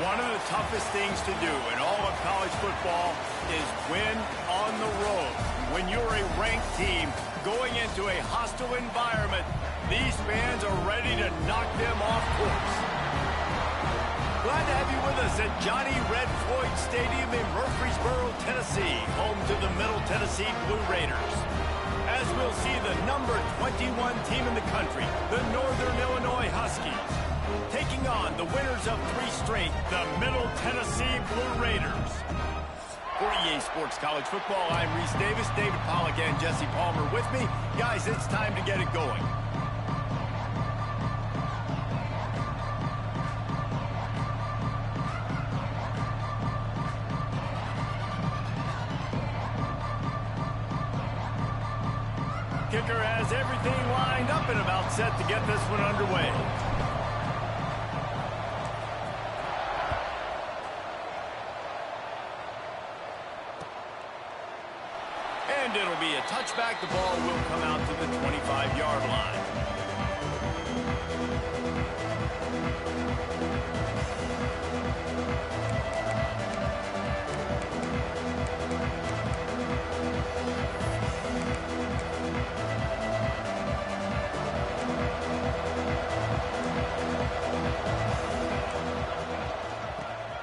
One of the toughest things to do in all of college football is win on the road. When you're a ranked team going into a hostile environment, these fans are ready to knock them off course. Glad to have you with us at Johnny Red Floyd Stadium in Murfreesboro, Tennessee, home to the Middle Tennessee Blue Raiders. As we'll see the number 21 team in the country, the Northern Illinois Huskies, taking on the winners of 3 straight, the Middle Tennessee Blue Raiders. For EA Sports College Football, I'm Reese Davis, David Pollack, and Jesse Palmer with me. Guys, it's time to get it going. Kicker has everything lined up and about set to get this one underway. And it'll be a touchback. The ball will come out to the 25-yard line.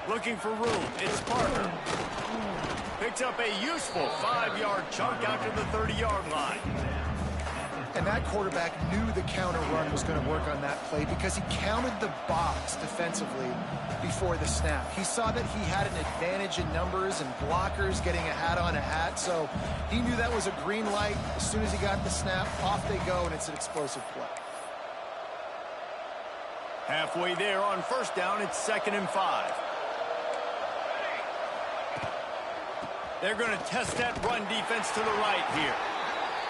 Looking for room, it's Parker. Picks up a useful 5-yard chunk out to the 30-yard line. And that quarterback knew the counter run was going to work on that play because he counted the box defensively before the snap. He saw that he had an advantage in numbers and blockers getting a hat on a hat, so he knew that was a green light. As soon as he got the snap, off they go, and it's an explosive play. Halfway there on first down, it's 2nd and 5. They're going to test that run defense to the right here.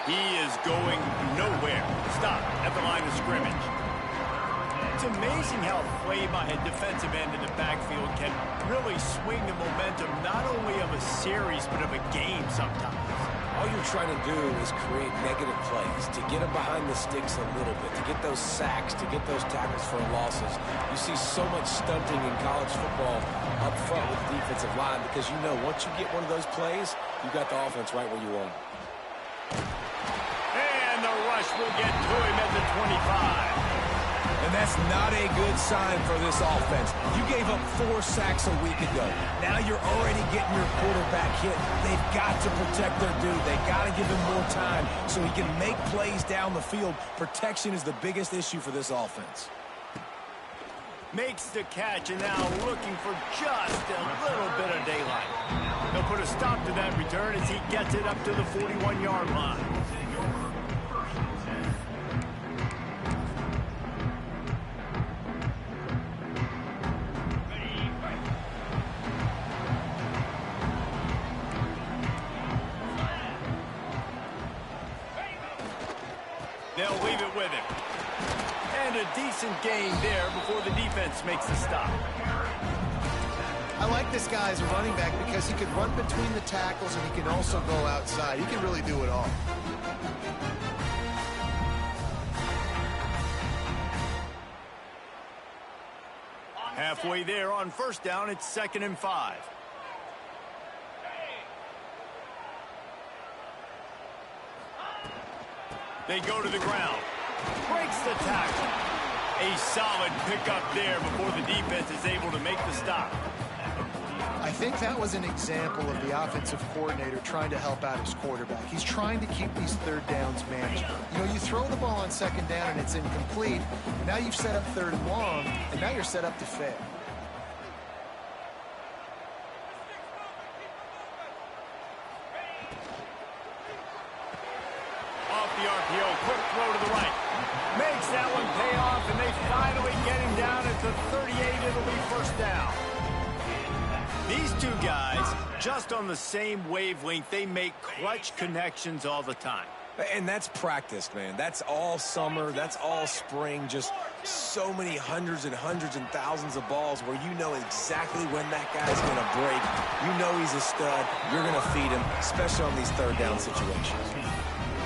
He is going nowhere. Stop at the line of scrimmage. It's amazing how play by a defensive end in the backfield can really swing the momentum not only of a series but of a game sometimes. All you're trying to do is create negative plays, to get them behind the sticks a little bit, to get those sacks, to get those tackles for losses. You see so much stunting in college football up front with the defensive line because you know once you get one of those plays, you got the offense right where you want it. And the rush will get to him at the 25. And that's not a good sign for this offense. You gave up 4 sacks a week ago. Now you're already getting your quarterback hit. They've got to protect their dude. They've got to give him more time so he can make plays down the field. Protection is the biggest issue for this offense. Makes the catch and now looking for just a little bit of daylight. They'll put a stop to that return as he gets it up to the 41-yard line. They'll leave it with him. And a decent gain there before the defense makes the stop. I like this guy as a running back because he can run between the tackles and he can also go outside. He can really do it all. Halfway there on first down, it's 2nd and 5. They go to the ground. Breaks the tackle. A solid pickup there before the defense is able to make the stop. I think that was an example of the offensive coordinator trying to help out his quarterback. He's trying to keep these 3rd downs manageable. You know, you throw the ball on 2nd down and it's incomplete. Now you've set up 3rd and long, and now you're set up to fail. Quick throw to the right. Makes that one pay off, and they finally get him down at the 38. It'll be first down. These two guys, just on the same wavelength, they make clutch connections all the time. And that's practice, man. That's all summer. That's all spring. Just so many hundreds and thousands of balls where you know exactly when that guy's going to break. You know he's a stud. You're going to feed him, especially on these 3rd down situations.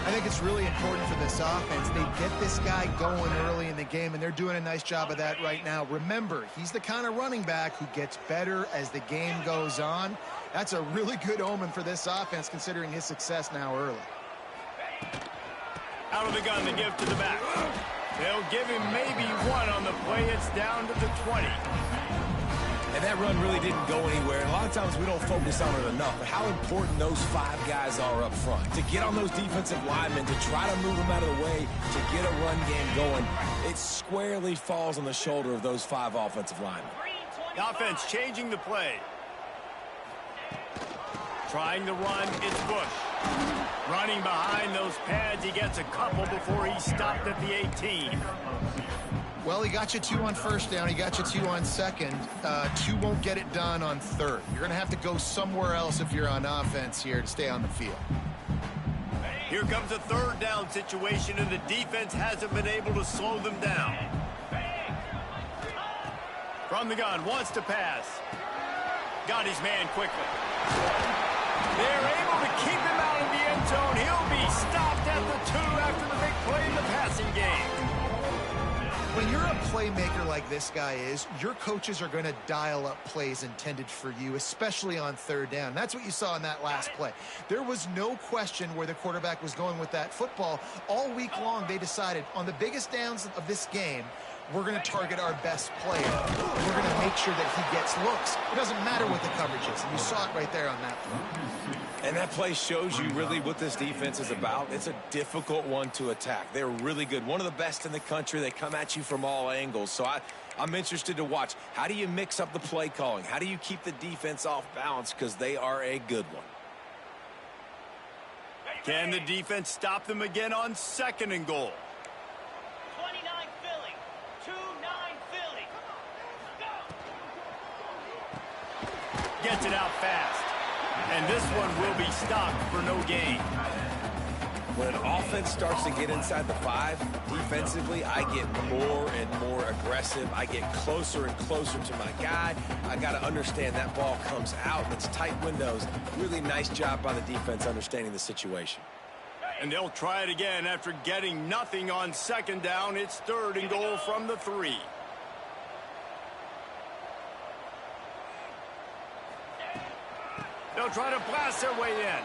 I think it's really important for this offense. They get this guy going early in the game, and they're doing a nice job of that right now. Remember, he's the kind of running back who gets better as the game goes on. That's a really good omen for this offense, considering his success now early. Out of the gun, they give to the back. They'll give him maybe one on the play. It's down to the 20. And that run really didn't go anywhere. And a lot of times we don't focus on it enough, but how important those 5 guys are up front. To get on those defensive linemen, to try to move them out of the way, to get a run game going, it squarely falls on the shoulder of those 5 offensive linemen. The offense changing the play. Trying to run, it's Bush. Running behind those pads, he gets a couple before he stopped at the 18. Well, he got you 2 on first down. He got you 2 on second. 2 won't get it done on third. You're going to have to go somewhere else if you're on offense here to stay on the field. Here comes a third down situation, and the defense hasn't been able to slow them down. From the gun, wants to pass. Got his man quickly. They're able to keep him out of the end zone. He'll be stopped at the 2 after the big play in the passing game. When you're a playmaker like this guy is, your coaches are going to dial up plays intended for you, especially on third down. That's what you saw in that last play. There was no question where the quarterback was going with that football. All week long, they decided on the biggest downs of this game, we're going to target our best player. We're going to make sure that he gets looks. It doesn't matter what the coverage is. And you saw it right there on that play. And that play shows you really what this defense is about. It's a difficult one to attack. They're really good. One of the best in the country. They come at you from all angles. So I'm interested to watch. How do you mix up the play calling? How do you keep the defense off balance? Because they are a good one. Can the defense stop them again on 2nd and goal? 29 Philly. 2-9 Philly. Go. Gets it out fast. And this one will be stopped for no gain. When an offense starts to get inside the 5, defensively, I get more and more aggressive. I get closer and closer to my guy. I got to understand that ball comes out. It's tight windows. Really nice job by the defense understanding the situation. And they'll try it again after getting nothing on 2nd down. It's 3rd and goal from the 3. They'll try to blast their way in.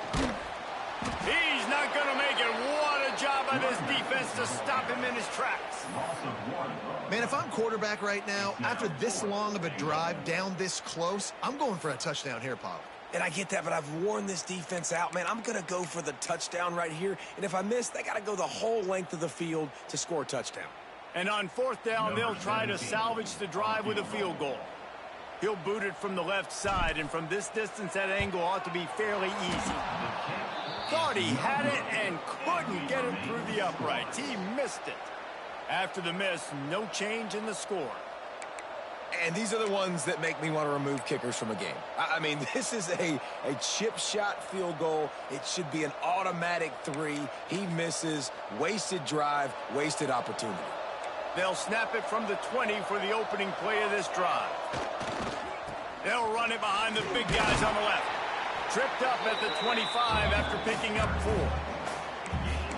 He's not going to make it. What a job by this defense to stop him in his tracks. Man, if I'm quarterback right now, after this long of a drive down this close, I'm going for a touchdown here, Pollard. And I get that, but I've worn this defense out. Man, I'm going to go for the touchdown right here. And if I miss, they got to go the whole length of the field to score a touchdown. And on 4th down, they'll try to salvage the drive with a field goal. He'll boot it from the left side, and from this distance, that angle ought to be fairly easy. Thought he had it and couldn't get it through the uprights. He missed it. After the miss, no change in the score. And these are the ones that make me want to remove kickers from a game. I mean, this is a chip shot field goal. It should be an automatic 3. He misses. Wasted drive, wasted opportunity. They'll snap it from the 20 for the opening play of this drive. They'll run it behind the big guys on the left. Tripped up at the 25 after picking up 4.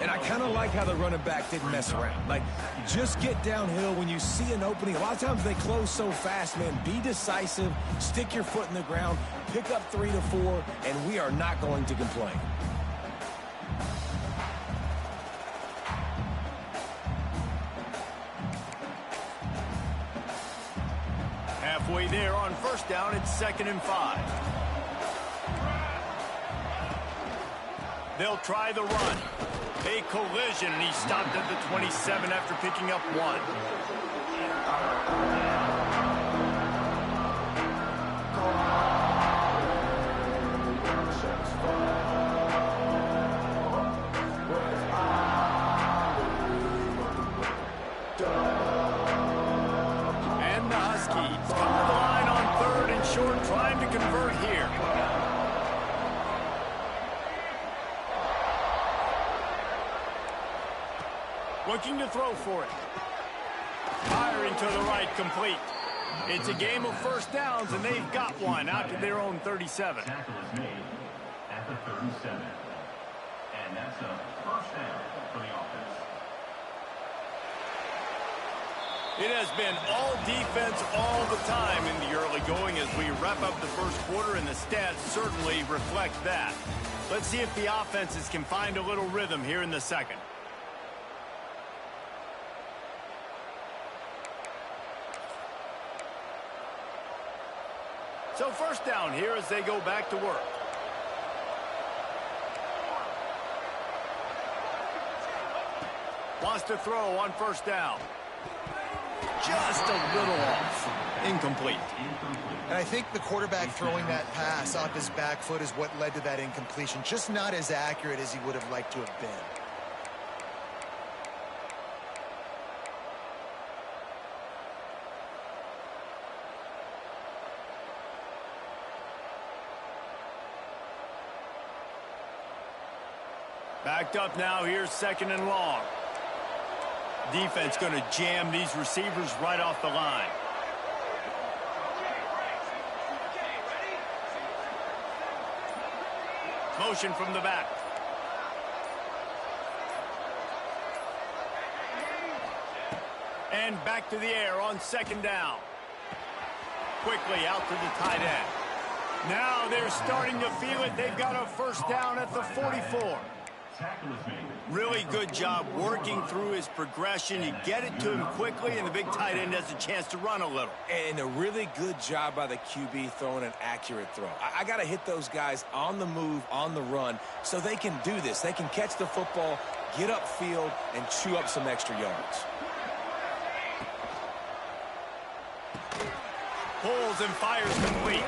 And I kind of like how the running back didn't mess around. Like, just get downhill when you see an opening. A lot of times they close so fast, man. Be decisive, stick your foot in the ground, pick up 3 to 4, and we are not going to complain. Halfway there on 1st down, it's 2nd and 5. They'll try the run. A collision, and he stopped at the 27 after picking up 1. And the Huskies come to the line on 3rd and short, trying to convert here. Looking to throw for it. Firing to the right, complete. It's a game of 1st downs, and they've got one out to their own 37. And that's a first down for the offense. It has been all defense all the time in the early going as we wrap up the first quarter, and the stats certainly reflect that. Let's see if the offenses can find a little rhythm here in the second. So first down here as they go back to work. Wants to throw on first down. Just a little off. Incomplete. And I think the quarterback throwing that pass off his back foot is what led to that incompletion. Just not as accurate as he would have liked to have been. Backed up now, here's second and long. Defense going to jam these receivers right off the line. Motion from the back. And back to the air on second down. Quickly out to the tight end. Now they're starting to feel it. They've got a first down at the 44. Really good job working through his progression. You get it to him quickly, and the big tight end has a chance to run a little. And a really good job by the QB throwing an accurate throw. I got to hit those guys on the move, on the run, so they can do this. They can catch the football, get upfield, and chew up some extra yards. Pulls and fires complete.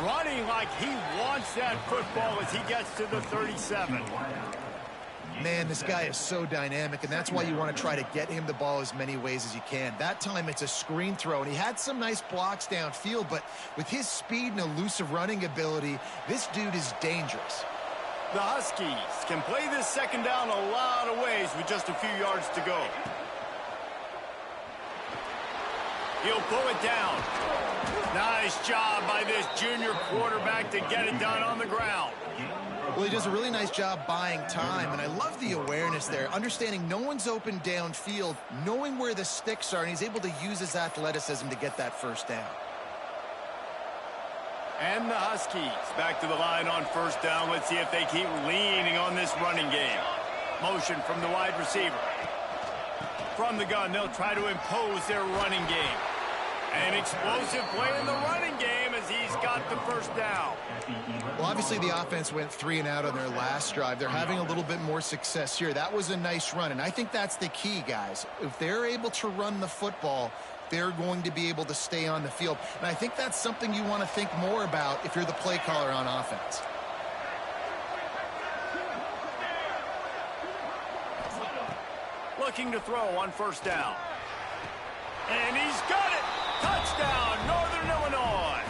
Running like he wants that football as he gets to the 37. Man, this guy is so dynamic, and that's why you want to try to get him the ball as many ways as you can. That time it's a screen throw, and he had some nice blocks downfield, but with his speed and elusive running ability, this dude is dangerous. The Huskies can play this second down a lot of ways with just a few yards to go. He'll pull it down. Nice job by this junior quarterback to get it done on the ground. Well, he does a really nice job buying time, and I love the awareness there, understanding no one's open downfield, knowing where the sticks are, and he's able to use his athleticism to get that first down. And the Huskies back to the line on first down. Let's see if they keep leaning on this running game. Motion from the wide receiver. From the gun, they'll try to impose their running game. An explosive play in the running game as he's got the first down. Well, obviously the offense went 3 and out on their last drive. They're having a little bit more success here. That was a nice run, and I think that's the key, guys. If they're able to run the football, they're going to be able to stay on the field. And I think that's something you want to think more about if you're the play caller on offense. Looking to throw on first down. And he's got it! Touchdown, Northern Illinois!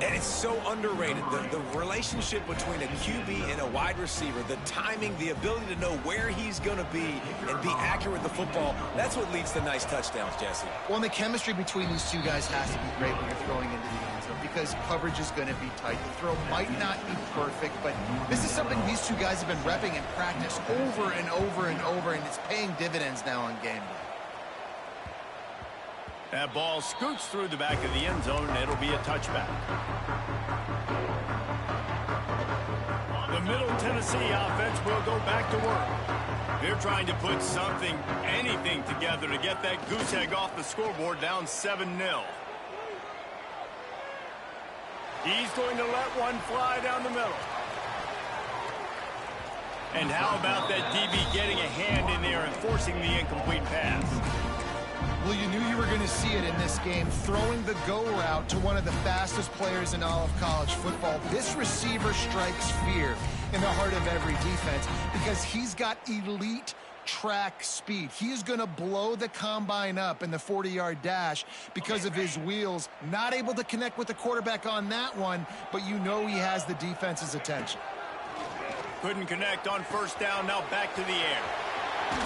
And it's so underrated. The relationship between a QB and a wide receiver, the timing, the ability to know where he's going to be and be accurate with the football, that's what leads to nice touchdowns, Jesse. Well, and the chemistry between these two guys has to be great when you're throwing into the end zone because coverage is going to be tight. The throw might not be perfect, but this is something these two guys have been repping in practice over and over and over, and it's paying dividends now on game day. That ball scoots through the back of the end zone, and it'll be a touchback. The Middle Tennessee offense will go back to work. They're trying to put something, anything together to get that goose egg off the scoreboard down 7-0. He's going to let one fly down the middle. And how about that DB getting a hand in there and forcing the incomplete pass? Well, you knew you were going to see it in this game, throwing the go route to one of the fastest players in all of college football. This receiver strikes fear in the heart of every defense because he's got elite track speed. He is going to blow the combine up in the 40-yard dash because of his wheels. Not able to connect with the quarterback on that one, but you know he has the defense's attention. Couldn't connect on first down, now back to the air.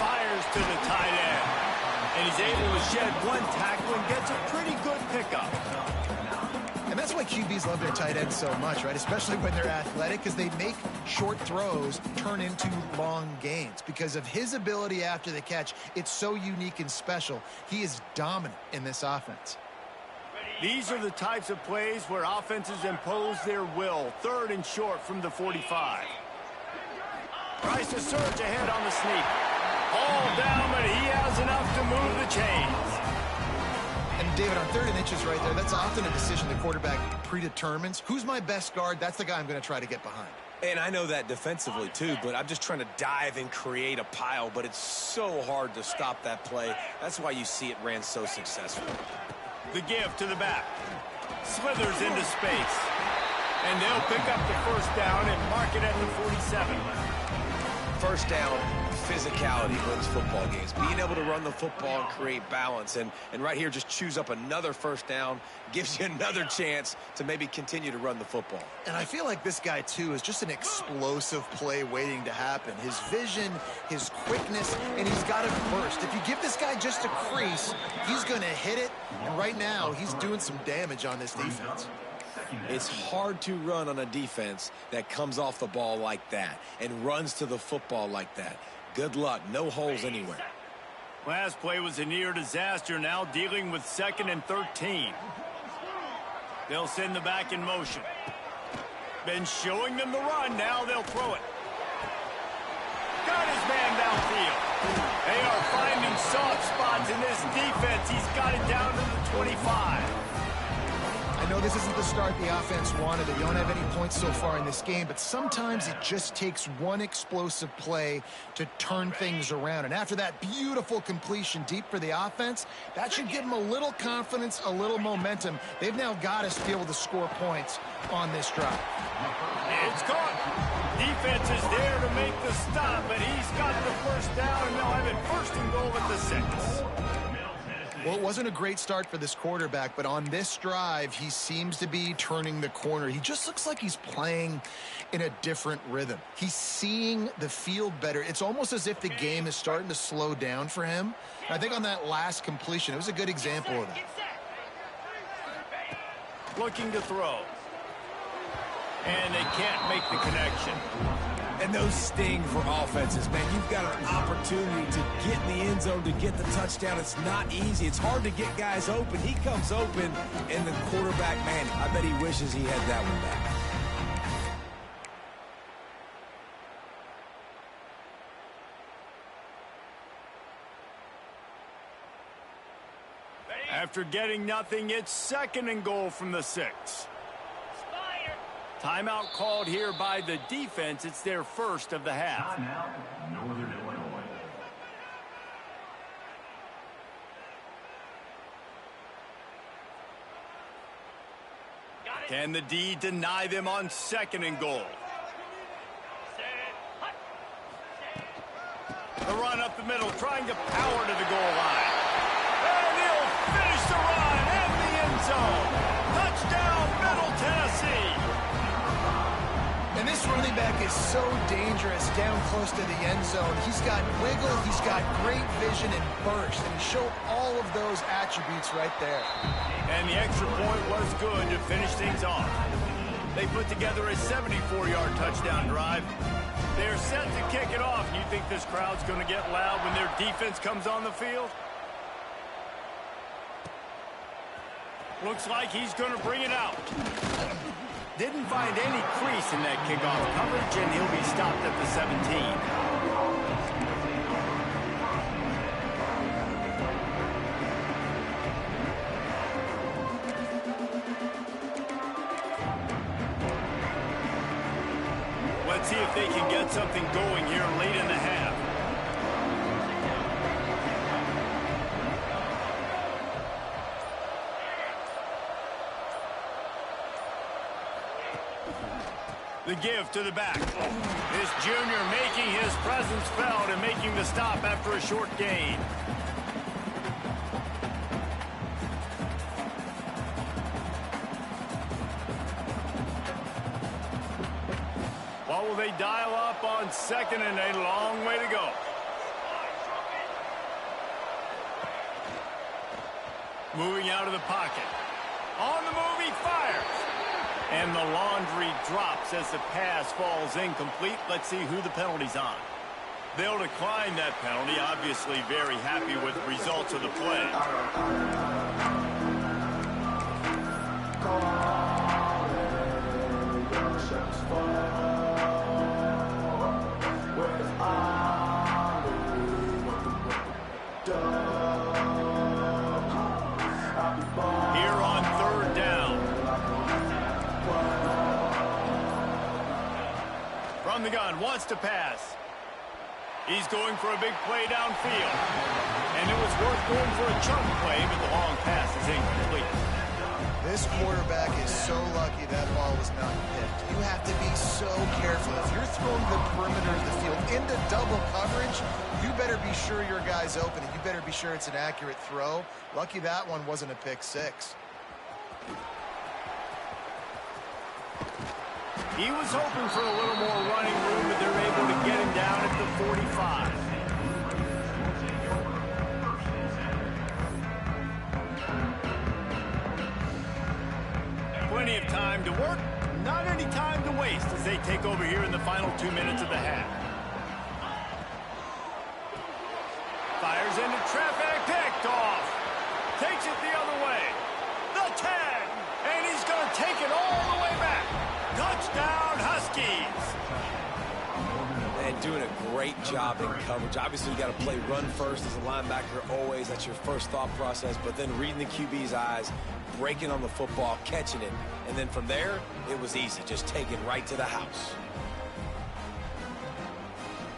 Fires to the tight end. And he's able to shed one tackle and gets a pretty good pickup. And that's why QBs love their tight ends so much, right? Especially when they're athletic, because they make short throws turn into long gains. Because of his ability after the catch, it's so unique and special. He is dominant in this offense. These are the types of plays where offenses impose their will. 3rd and short from the 45. Tries to surge ahead on the sneak. All down, but he has enough to move the chains. And David, on 3rd and inches right there, that's often a decision the quarterback predetermines. Who's my best guard? That's the guy I'm going to try to get behind. And I know that defensively, too, but I'm just trying to dive and create a pile, but it's so hard to stop that play. That's why you see it ran so successful. The give to the back. Slithers into space. And they'll pick up the first down and mark it at the 47. First down, physicality wins football games. Being able to run the football and create balance. And right here, just choose up another first down, gives you another chance to maybe continue to run the football. And I feel like this guy, too, is just an explosive play waiting to happen. His vision, his quickness, and he's got it first. If you give this guy just a crease, he's going to hit it. And right now, he's doing some damage on this defense. It's hard to run on a defense that comes off the ball like that and runs to the football like that. Good luck. No holes anywhere. Last play was a near disaster. Now dealing with 2nd and 13. They'll send the back in motion. Been showing them the run. Now they'll throw it. Got his man downfield. They are finding soft spots in this defense. He's got it down to the 25. I know this isn't the start the offense wanted. They don't have any points so far in this game, but sometimes it just takes one explosive play to turn things around. And after that beautiful completion deep for the offense, that should give them a little confidence, a little momentum. They've now got us to be able to score points on this drive. It's caught. Defense is there to make the stop, but he's got the first down, and they'll have it 1st and goal at the 6. Well, it wasn't a great start for this quarterback, but on this drive, he seems to be turning the corner. He just looks like he's playing in a different rhythm. He's seeing the field better. It's almost as if the game is starting to slow down for him. And I think on that last completion, it was a good example of that. Looking to throw. And they can't make the connection. And those sting for offenses, man. You've got an opportunity to get in the end zone, to get the touchdown. It's not easy. It's hard to get guys open. He comes open, and the quarterback, man, I bet he wishes he had that one back. After getting nothing, it's 2nd and goal from the 6. Timeout called here by the defense. It's their first of the half. Timeout, Northern Illinois. Can the D deny them on 2nd and goal? The run up the middle, trying to power to the goal line. And he'll finish the run and the end zone. Touchdown, Middle Tennessee. And this running back is so dangerous down close to the end zone. He's got wiggle, he's got great vision and burst, and he showed all of those attributes right there. And the extra point was good to finish things off. They put together a 74-yard touchdown drive. They're set to kick it off. You think this crowd's going to get loud when their defense comes on the field? Looks like he's going to bring it out. Didn't find any crease in that kickoff coverage, and he'll be stopped at the 17. Let's see if they can get something going here late in the half. The give to the back. This junior making his presence felt and making the stop after a short gain. What will they dial up on 2nd and a long way to go? Moving out of the pocket. On the move, he fires. And the laundry drops as the pass falls incomplete. Let's see who the penalty's on. They'll decline that penalty. Obviously very happy with the results of the play. Here on third down. From the gun, wants to pass. He's going for a big play downfield. And it was worth going for a chunk play, but the long pass is incomplete. This quarterback is so lucky that ball was not picked. You have to be so careful. If you're throwing the perimeter of the field into double coverage, you better be sure your guy's open, and you better be sure it's an accurate throw. Lucky that one wasn't a pick six. He was hoping for a little more running room, but they're able to get him down at the 45. Plenty of time to work, not any time to waste as they take over here in the final 2 minutes of the half. Fires into traffic, picked off. Takes it the other way. The 10, and he's going to take it all the way back. Touchdown, Huskies. And doing a great job in coverage. Obviously, you got to play run first as a linebacker always. That's your first thought process. But then reading the QB's eyes, breaking on the football, catching it. And then from there, it was easy. Just take it right to the house.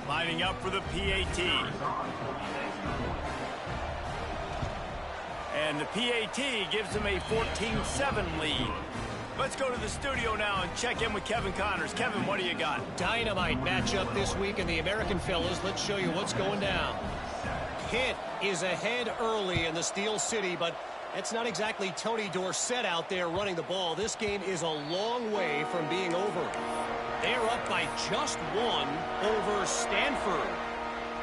Lining up for the PAT. And the PAT gives them a 14-7 lead. Let's go to the studio now and check in with Kevin Connors. Kevin, what do you got? Dynamite matchup this week in the American fellas. Let's show you what's going down. Pitt is ahead early in the Steel City, but it's not exactly Tony Dorsett out there running the ball. This game is a long way from being over. They're up by just one over Stanford.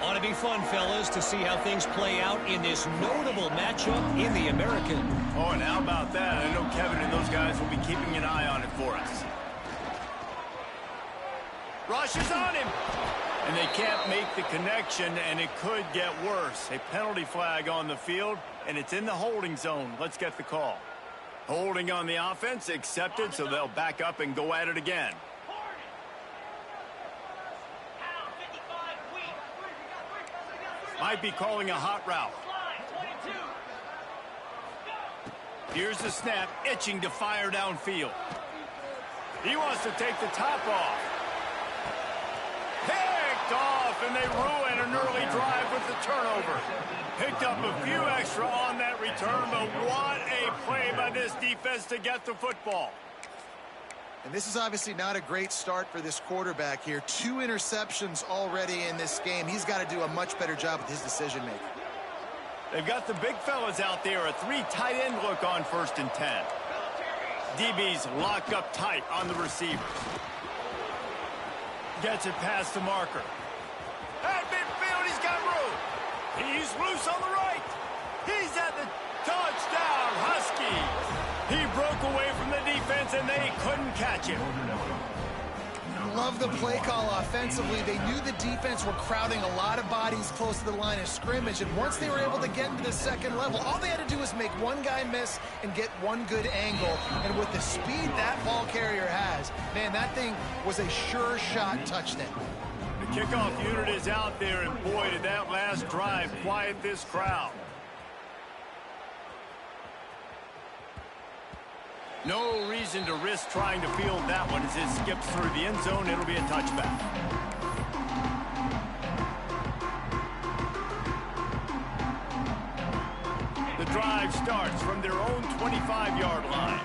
Ought to be fun, fellas, to see how things play out in this notable matchup in the American. Oh, and how about that? I know Kevin and those guys will be keeping an eye on it for us. Rush is on him. And they can't make the connection, and it could get worse. A penalty flag on the field, and it's in the holding zone. Let's get the call. Holding on the offense, accepted, so they'll back up and go at it again. Might be calling a hot route. Here's the snap, itching to fire downfield. He wants to take the top off. Picked off, and they ruin an early drive with the turnover. Picked up a few extra on that return, but what a play by this defense to get the football. And this is obviously not a great start for this quarterback here. 2 interceptions already in this game. He's got to do a much better job with his decision-making. They've got the big fellas out there. A 3 tight end look on 1st and 10. DB's locked up tight on the receivers. Gets it past the marker. At midfield, he's got room. He's loose on the right. He's at the touchdown, Huskies. He broke away from the defense, and they couldn't catch him. Love the play call offensively. They knew the defense were crowding a lot of bodies close to the line of scrimmage, and once they were able to get into the second level, all they had to do was make one guy miss and get one good angle. And with the speed that ball carrier has, man, that thing was a sure shot touchdown. The kickoff unit is out there, and boy, did that last drive quiet this crowd. No reason to risk trying to field that one as it skips through the end zone. It'll be a touchback. The drive starts from their own 25-yard line.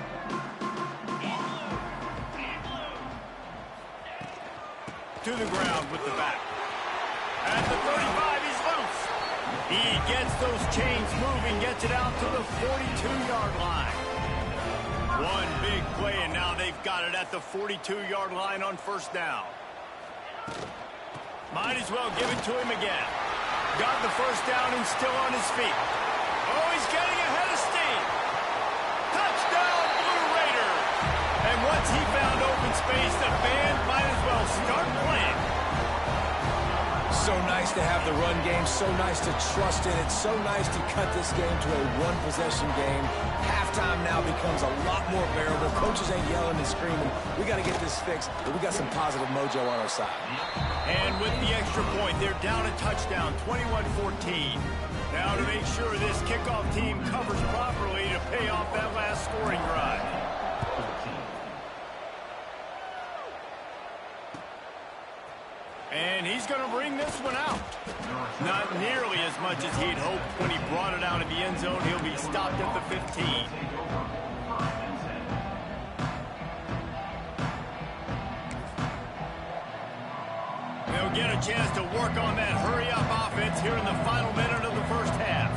To the ground with the back. At the 35, he's loose. He gets those chains moving, gets it out to the 42-yard line. One big play, and now they've got it at the 42-yard line on 1st down. Might as well give it to him again. Got the 1st down and still on his feet. Oh, he's getting ahead of steam. Touchdown, Blue Raiders. And what's he space, the fans might as well start playing. So nice to have the run game, so nice to trust in it, so nice to cut this game to a one-possession game. Halftime now becomes a lot more bearable. Coaches ain't yelling and screaming. We got to get this fixed, but we got some positive mojo on our side. And with the extra point, they're down a touchdown, 21-14. Now to make sure this kickoff team covers properly to pay off that last scoring drive. And he's going to bring this one out. Not nearly as much as he'd hoped when he brought it out of the end zone. He'll be stopped at the 15. They'll get a chance to work on that hurry-up offense here in the final minute of the first half.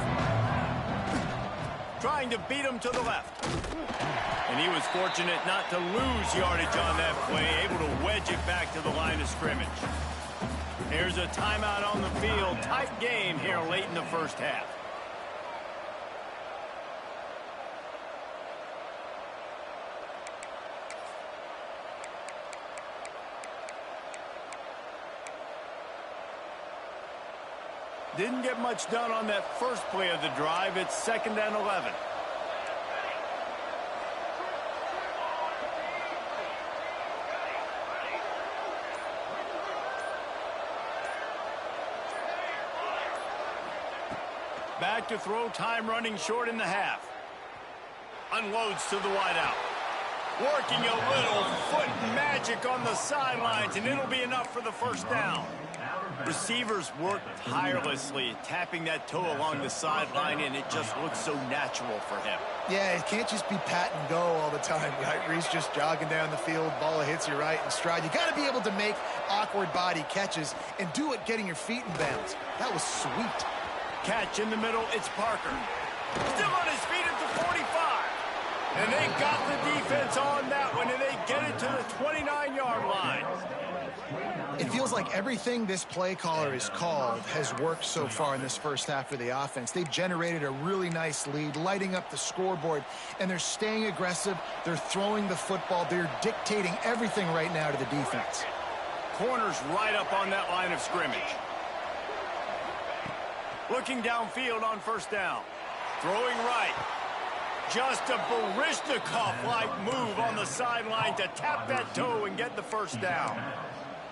Trying to beat him to the left. And he was fortunate not to lose yardage on that play, able to wedge it back to the line of scrimmage. Here's a timeout on the field. Tight game here late in the first half. Didn't get much done on that first play of the drive. It's 2nd and 11. Back to throw, time running short in the half. Unloads to the wideout. Working a little foot magic on the sidelines, and it'll be enough for the first down. Receivers work tirelessly, tapping that toe along the sideline, and it just looks so natural for him. Yeah, it can't just be pat and go all the time, right? Reese just jogging down the field, ball hits you right in stride. You got to be able to make awkward body catches and do it getting your feet in bounds. That was sweet. Catch in the middle, it's Parker. Still on his feet at the 45. And they got the defense on that one, and they get it to the 29-yard line. It feels like everything this play caller has called has worked so far in this first half of the offense. They've generated a really nice lead, lighting up the scoreboard, and they're staying aggressive. They're throwing the football. They're dictating everything right now to the defense. Corners right up on that line of scrimmage. Looking downfield on first down. Throwing right. Just a Barishnikov-like move on the sideline to tap that toe and get the first down.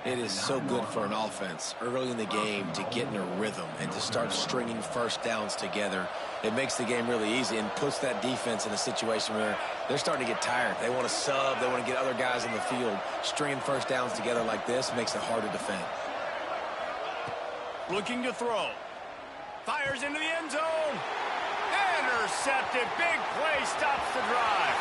It is so good for an offense early in the game to get in a rhythm and to start stringing first downs together. It makes the game really easy and puts that defense in a situation where they're starting to get tired. They want to sub. They want to get other guys in the field. Stringing first downs together like this makes it hard to defend. Looking to throw. Fires into the end zone. Intercepted. Big play stops the drive.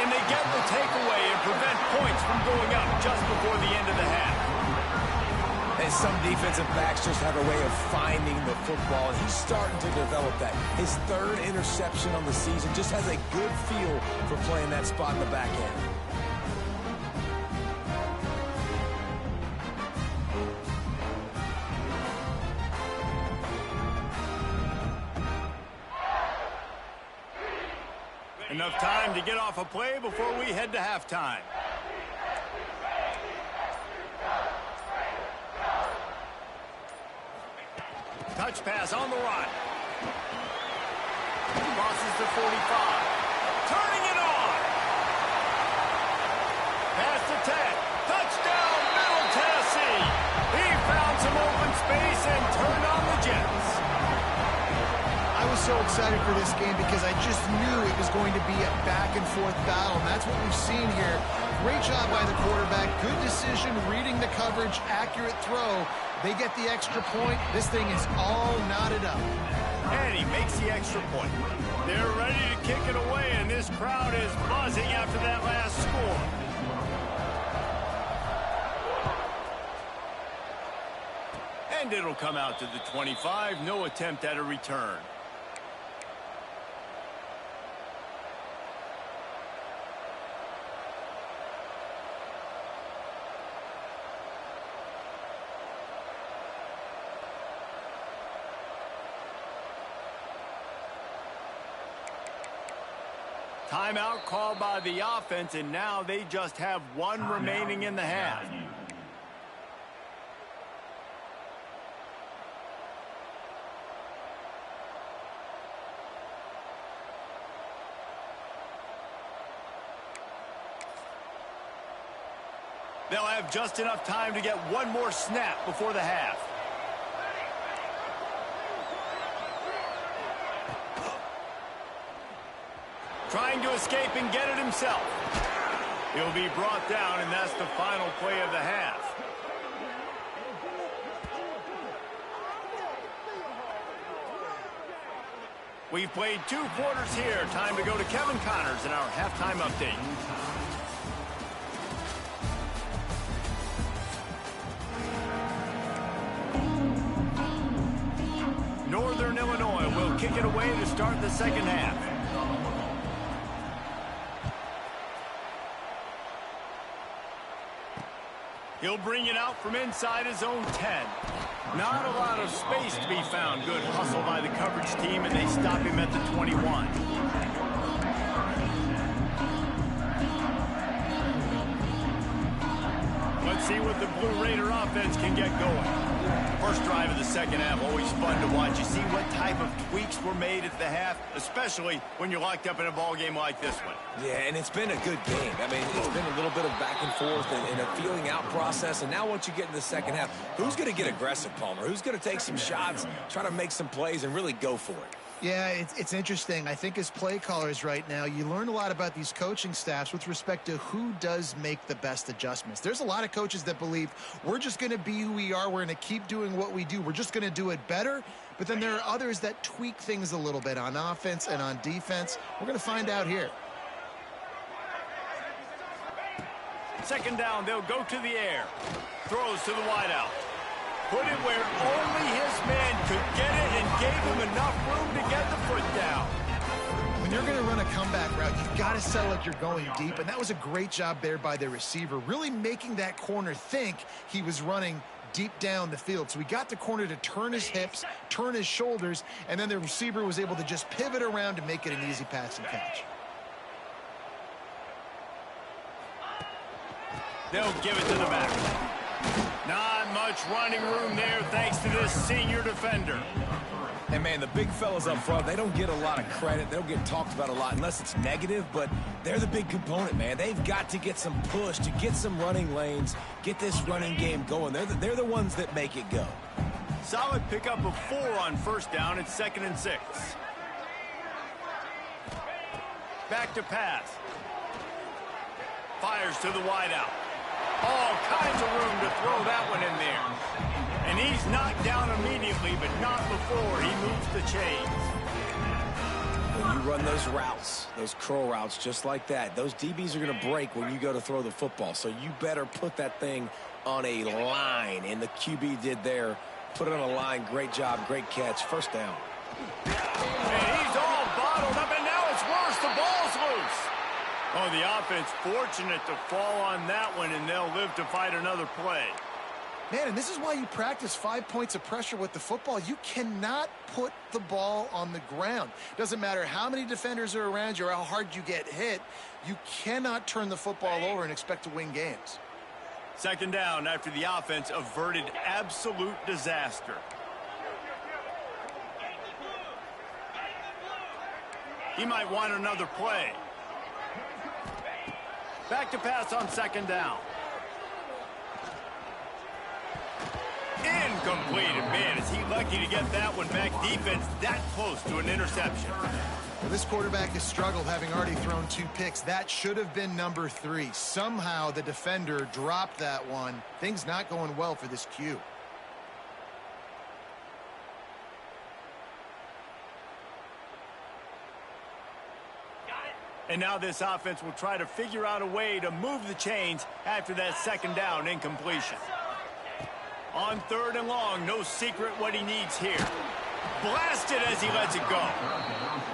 And they get the takeaway and prevent points from going up just before the end of the half. And some defensive backs just have a way of finding the football, and he's starting to develop that. His 3rd interception on the season just has a good feel for playing that spot in the back end. Enough time to get off a play before we head to halftime. Touch pass on the run. Crosses the 45. Turning it on. Pass to 10. Touchdown, Middle Tennessee. He found some open space and turned on the Jets. I was so excited for this game because I just knew it was going to be a back-and-forth battle, and that's what we've seen here. Great job by the quarterback. Good decision, reading the coverage, accurate throw. They get the extra point. This thing is all knotted up. And he makes the extra point. They're ready to kick it away, and this crowd is buzzing after that last score. And it'll come out to the 25. No attempt at a return. timeout called by the offense, and now they just have one remaining in the half. They'll have just enough time to get one more snap before the half. Trying to escape and get it himself. He'll be brought down, and that's the final play of the half. We've played 2 quarters here. Time to go to Kevin Connors in our halftime update. Northern Illinois will kick it away to start the second half. He'll bring it out from inside his own 10. Not a lot of space to be found. Good hustle by the coverage team, and they stop him at the 21. Let's see what the Blue Raider offense can get going. First drive of the second half, always fun to watch. You see what type of tweaks were made at the half, especially when you're locked up in a ball game like this one. Yeah, and it's been a good game. I mean, it's been a little bit of back and forth and a feeling out process. And now once you get in the second half, who's going to get aggressive, Palmer? Who's going to take some shots, try to make some plays, and really go for it? Yeah, it's interesting. I think as play callers right now, you learn a lot about these coaching staffs with respect to who does make the best adjustments. There's a lot of coaches that believe we're just going to be who we are. We're going to keep doing what we do. We're just going to do it better. But then there are others that tweak things a little bit on offense and on defense. We're going to find out here. Second down, they'll go to the air. Throws to the wideout. Put it where only his man could get it and gave him enough room to get the foot down. When you're going to run a comeback route, you've got to sell like you're going deep, and that was a great job there by the receiver, really making that corner think he was running deep down the field. So he got the corner to turn his hips, turn his shoulders, and then the receiver was able to just pivot around to make it an easy pass and catch. They'll give it to the back. Not much running room there thanks to this senior defender. And, man, the big fellas up front, they don't get a lot of credit. They don't get talked about a lot unless it's negative, but they're the big component, man. They've got to get some push, to get some running lanes, get this running game going. They're the ones that make it go. Solid pickup of 4 on first down. It's 2nd and 6. Back to pass. Fires to the wideout. All kinds of room to throw that one in there. And he's knocked down immediately, but not before he moves the chains. When you run those routes, those curl routes just like that, those DBs are going to break when you go to throw the football. So you better put that thing on a line, and the QB did there. Put it on a line. Great job, great catch. First down. And he's all bottled up, and now it's worse. The ball's loose. Oh, the offense fortunate to fall on that one, and they'll live to fight another play. Man, and this is why you practice 5 points of pressure with the football. You cannot put the ball on the ground. Doesn't matter how many defenders are around you or how hard you get hit. You cannot turn the football over and expect to win games. Second down after the offense averted absolute disaster. He might want another play. Back to pass on second down. Incomplete. Man, is he lucky to get that one back. Defense that close to an interception. Well, this quarterback has struggled, having already thrown 2 picks. That should have been number 3. Somehow the defender dropped that one. Things not going well for this Q. And now this offense will try to figure out a way to move the chains after that second down incompletion. On 3rd and long, no secret what he needs here. Blasted as he lets it go.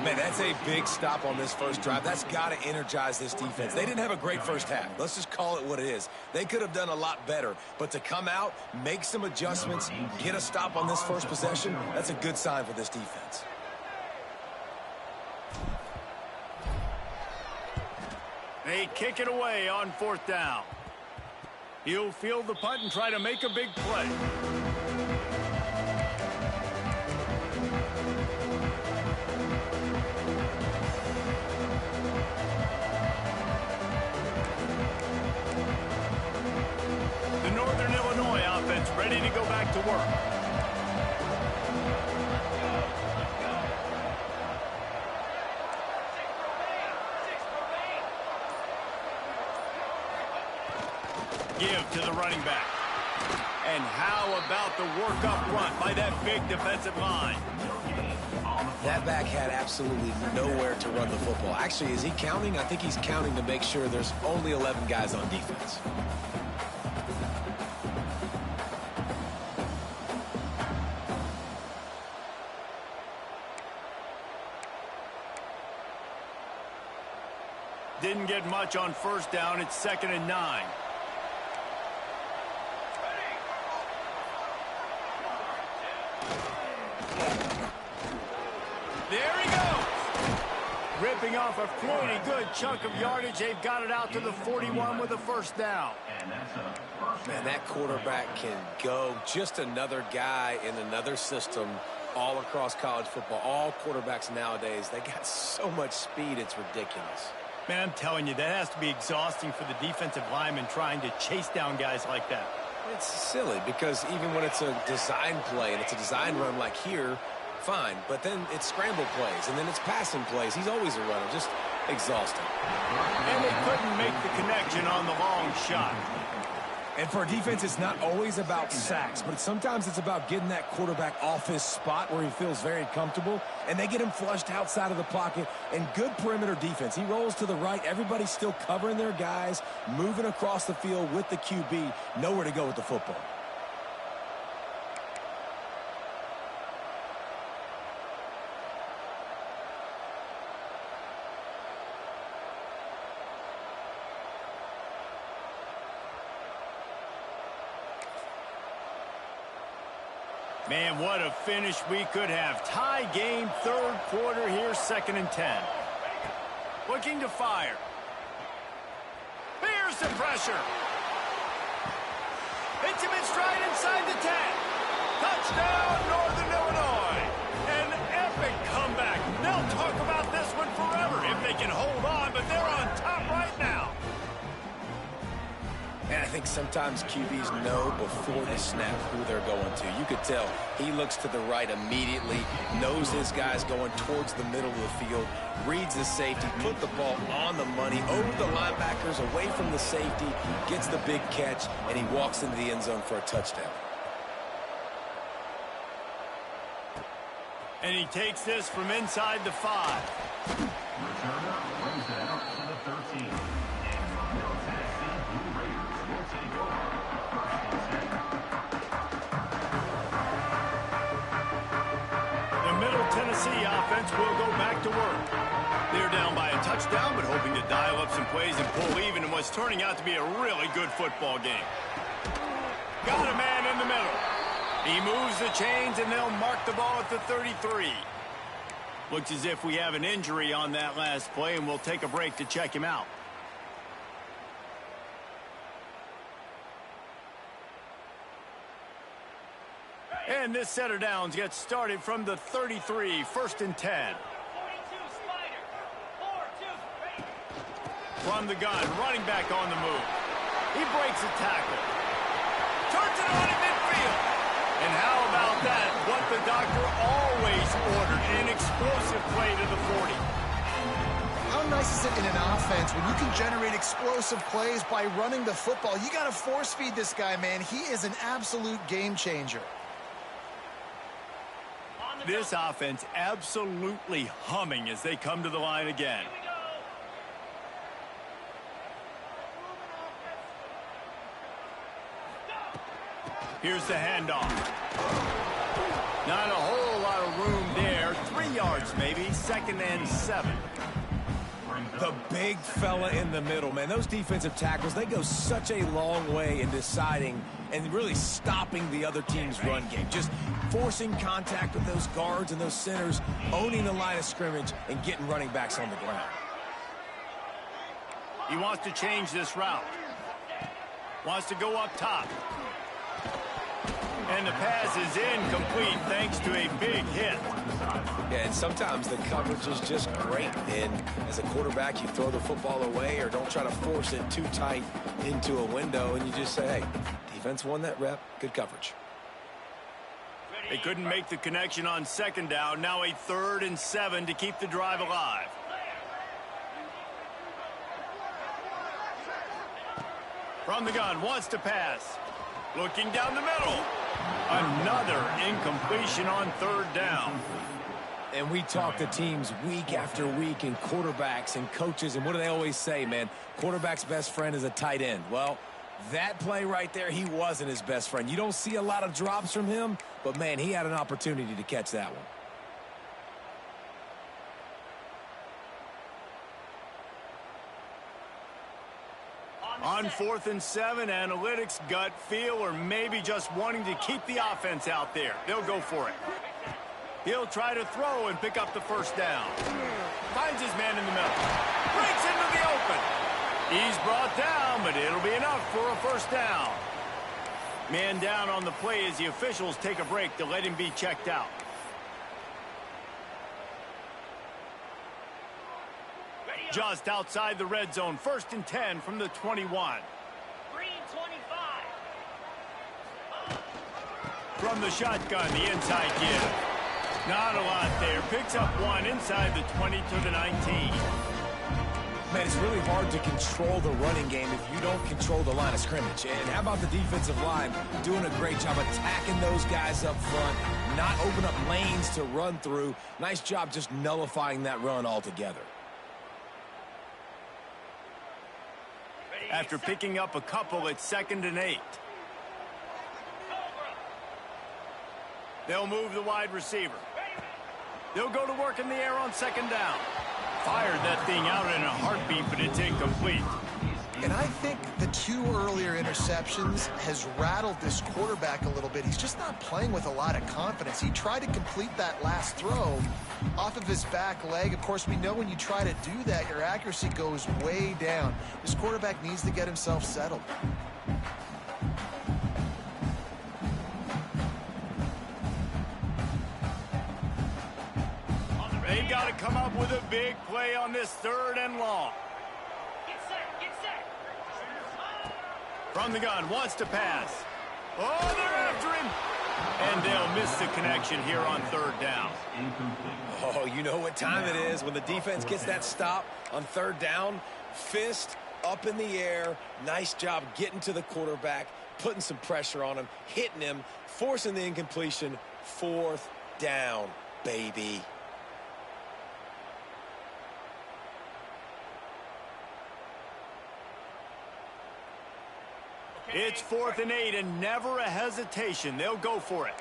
Man, that's a big stop on this first drive. That's got to energize this defense. They didn't have a great first half. Let's just call it what it is. They could have done a lot better. But to come out, make some adjustments, get a stop on this first possession, that's a good sign for this defense. They kick it away on 4th down. He'll field the punt and try to make a big play. The Northern Illinois offense ready to go back to work. Give to the running back. And how about the work up front by that big defensive line? That back had absolutely nowhere to run the football. Actually, is he counting? I think he's counting to make sure there's only 11 guys on defense. Didn't get much on 1st down. It's 2nd and 9. There he goes. Ripping off a pretty good chunk of yardage. They've got it out to the 41 with a 1st down. Man, that quarterback can go. Just another guy in another system all across college football. All quarterbacks nowadays, they got so much speed, it's ridiculous. Man, I'm telling you, that has to be exhausting for the defensive lineman trying to chase down guys like that. It's silly because even when it's a design play and it's a design run like here, fine. But then it's scramble plays and then it's passing plays. He's always a runner. Just exhausting. And they couldn't make the connection on the long shot. And for a defense, it's not always about sacks, but sometimes it's about getting that quarterback off his spot where he feels very comfortable, and they get him flushed outside of the pocket, and good perimeter defense. He rolls to the right. Everybody's still covering their guys, moving across the field with the QB, nowhere to go with the football. Man, what a finish we could have. Tie game, 3rd quarter here, 2nd and 10. Looking to fire. Here's some pressure. Hits him in stride inside the 10. Touchdown, Northern Illinois. An epic comeback. They'll talk about this one forever if they can hold on, but they're on top right now. And I think sometimes QBs know before the snap who they're going to. You could tell he looks to the right immediately, knows his guy's going towards the middle of the field, reads the safety, put the ball on the money, over the linebackers, away from the safety, gets the big catch, and he walks into the end zone for a touchdown. And he takes this from inside the 5. Returner brings it out to the 13. And from Middle Tennessee, Blue Raiders will take over. 1st and 10. The Middle Tennessee offense will go back to work. They're down by a touchdown, but hoping to dial up some plays and pull even in what's turning out to be a really good football game. Got a man in the middle. He moves the chains, and they'll mark the ball at the 33. Looks as if we have an injury on that last play, and we'll take a break to check him out. And this set of downs gets started from the 33, 1st and 10. 42 Spider. 4-2. From the gun, running back on the move. He breaks a tackle. Turns it on in midfield. And how about that? What the doctor always ordered, an explosive play to the 40. How nice is it in an offense when you can generate explosive plays by running the football? You got to force feed this guy, man. He is an absolute game changer. This offense absolutely humming as they come to the line again. Here's the handoff. Not a whole lot of room there. 3 yards maybe. 2nd and 7. The big fella in the middle, man. Those defensive tackles, they go such a long way in deciding and really stopping the other team's run game. Just forcing contact with those guards and those centers, owning the line of scrimmage, and getting running backs on the ground. He wants to change this route. Wants to go up top. And the pass is incomplete thanks to a big hit. Yeah, and sometimes the coverage is just great. And as a quarterback, you throw the football away or don't try to force it too tight into a window. And you just say, hey, defense won that rep. Good coverage. They couldn't make the connection on second down. Now a 3rd and 7 to keep the drive alive. From the gun, wants to pass. Looking down the middle. Another incompletion on 3rd down. And we talk to teams week after week and quarterbacks and coaches. And what do they always say, man? Quarterback's best friend is a tight end. Well, that play right there, he wasn't his best friend. You don't see a lot of drops from him, but, man, he had an opportunity to catch that one. On 4th and 7, analytics, gut feel, or maybe just wanting to keep the offense out there. They'll go for it. He'll try to throw and pick up the 1st down. Finds his man in the middle. Breaks into the open. He's brought down, but it'll be enough for a 1st down. Man down on the play as the officials take a break to let him be checked out. Just outside the red zone, 1st and 10 from the 21. Green 25. From the shotgun, the inside give. Not a lot there. Picks up 1 inside the 20 to the 19. Man, it's really hard to control the running game if you don't control the line of scrimmage. And how about the defensive line doing a great job attacking those guys up front, not open up lanes to run through. Nice job just nullifying that run altogether. After picking up a couple at 2nd and 8. They'll move the wide receiver. They'll go to work in the air on 2nd down. Fired that thing out in a heartbeat, but it's incomplete. And I think the 2 earlier interceptions has rattled this quarterback a little bit. He's just not playing with a lot of confidence. He tried to complete that last throw off of his back leg. Of course, we know when you try to do that, your accuracy goes way down. This quarterback needs to get himself settled. They've got to come up with a big play on this 3rd and long. Get set, get set. From the gun, wants to pass. Oh, they're after him. And they'll miss the connection here on 3rd down. Oh, you know what time it is when the defense gets that stop on 3rd down. Fist up in the air. Nice job getting to the quarterback, putting some pressure on him, hitting him, forcing the incompletion. 4th down, baby. It's 4th and 8 and never a hesitation. They'll go for it.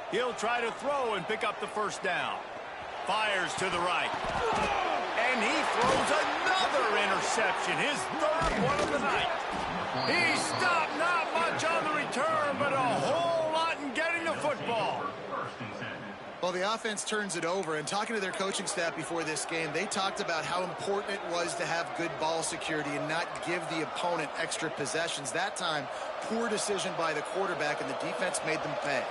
He'll try to throw and pick up the 1st down. Fires to the right. And he throws another interception, his 3rd one of the night. He stopped not much on the return, but a whole lot in getting the football. Well, the offense turns it over, and talking to their coaching staff before this game, they talked about how important it was to have good ball security and not give the opponent extra possessions. That time, poor decision by the quarterback, and the defense made them pay.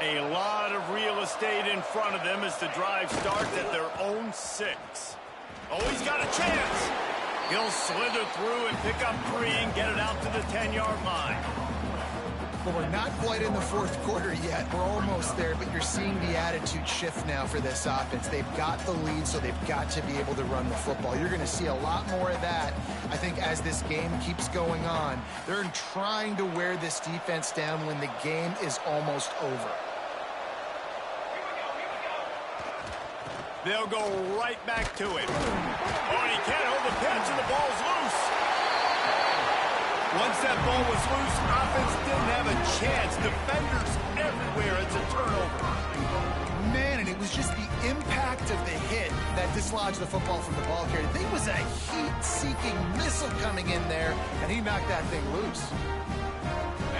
A lot of real estate in front of them as the drive starts at their own 6. Oh, he's got a chance. He'll slither through and pick up 3 and get it out to the 10-yard line. Well, we're not quite in the 4th quarter yet. We're almost there, but you're seeing the attitude shift now for this offense. They've got the lead, so they've got to be able to run the football. You're going to see a lot more of that, I think, as this game keeps going on. They're trying to wear this defense down when the game is almost over. They'll go right back to him. Oh, and he can't hold the pitch, and the ball's loose. Once that ball was loose, offense didn't have a chance. Defenders everywhere. It's a turnover. Man, and it was just the impact of the hit that dislodged the football from the ball carrier. There was a heat-seeking missile coming in there, and he knocked that thing loose.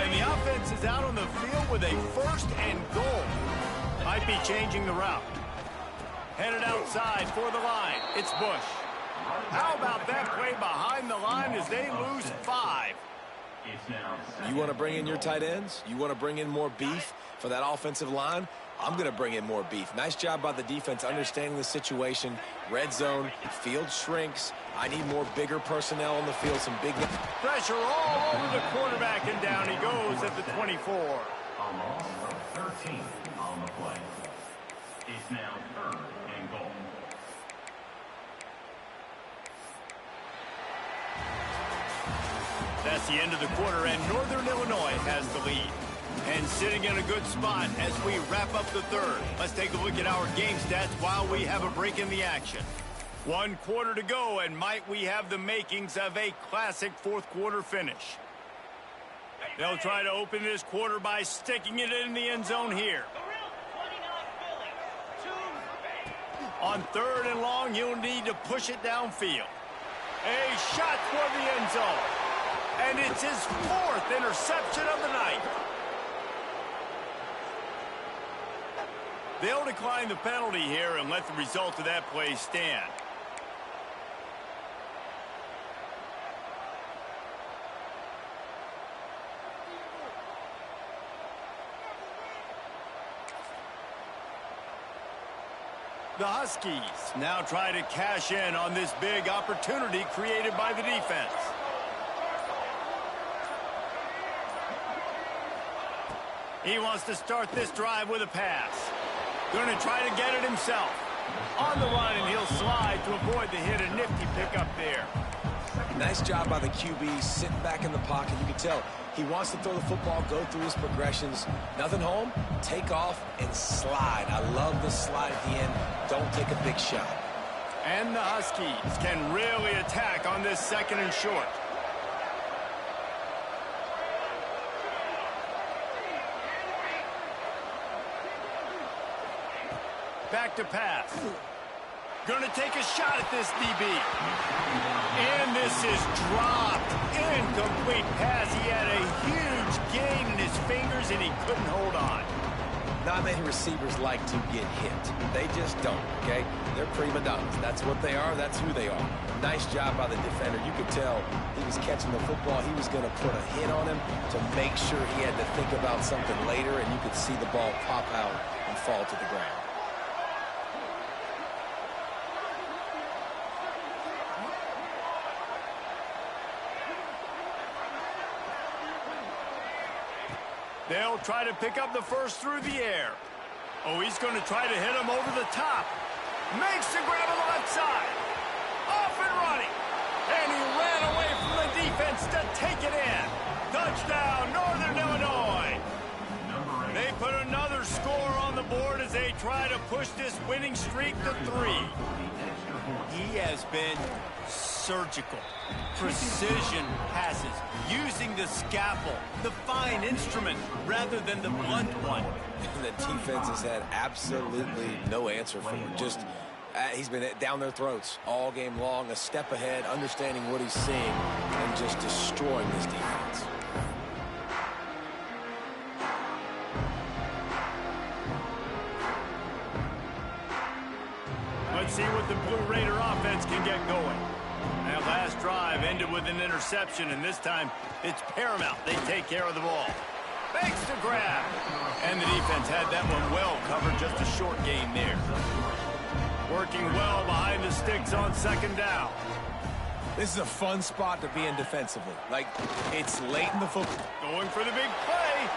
And the offense is out on the field with a 1st and goal. Might be changing the route. Headed outside for the line. It's Bush. How about that play behind the line as they lose 5? You want to bring in your tight ends? You want to bring in more beef for that offensive line? I'm going to bring in more beef. Nice job by the defense understanding the situation. Red zone, field shrinks. I need more bigger personnel on the field, some big... Pressure all over the quarterback, and down he goes at the 24. A loss of 13 on the play. It's now 3rd and goal. That's the end of the quarter, and Northern Illinois has the lead. And sitting in a good spot as we wrap up the 3rd. Let's take a look at our game stats while we have a break in the action. 1 quarter to go, and might we have the makings of a classic 4th quarter finish. They'll try to open this quarter by sticking it in the end zone here. On 3rd and long, he'll need to push it downfield. A shot for the end zone. And it's his 4th interception of the night. They'll decline the penalty here and let the result of that play stand. The Huskies now try to cash in on this big opportunity created by the defense. He wants to start this drive with a pass. Going to try to get it himself. On the run, and he'll slide to avoid the hit. A nifty pickup there. Nice job by the QB, sitting back in the pocket. You can tell he wants to throw the football, go through his progressions. Nothing home, take off, and slide. I love the slide at the end. Don't take a big shot. And the Huskies can really attack on this 2nd and short. Back to pass. Going to take a shot at this DB. And this is dropped. Incomplete pass. He had a huge gain in his fingers, and he couldn't hold on. Not many receivers like to get hit. They just don't, okay? They're prima donnas. That's what they are. That's who they are. Nice job by the defender. You could tell he was catching the football. He was going to put a hit on him to make sure he had to think about something later, and you could see the ball pop out and fall to the ground. They'll try to pick up the first through the air. Oh, he's going to try to hit him over the top. Makes the grab on the left side. Off and running. And he ran away from the defense to take it in. Touchdown, Northern Illinois. They put another score on the board as they try to push this winning streak to 3. He has been surgical. Precision passes, using the scalpel, the fine instrument, rather than the blunt one. And the defense has had absolutely no answer for him. Just, he's been down their throats all game long, a step ahead, understanding what he's seeing, and just destroying this defense. Let's see what the Blue Raider offense can get going. That last drive ended with an interception, and this time it's paramount. They take care of the ball. Makes the grab. And the defense had that one well covered, just a short gain there. Working well behind the sticks on 2nd down. This is a fun spot to be in defensively. Like, it's late in the football. Going for the big play.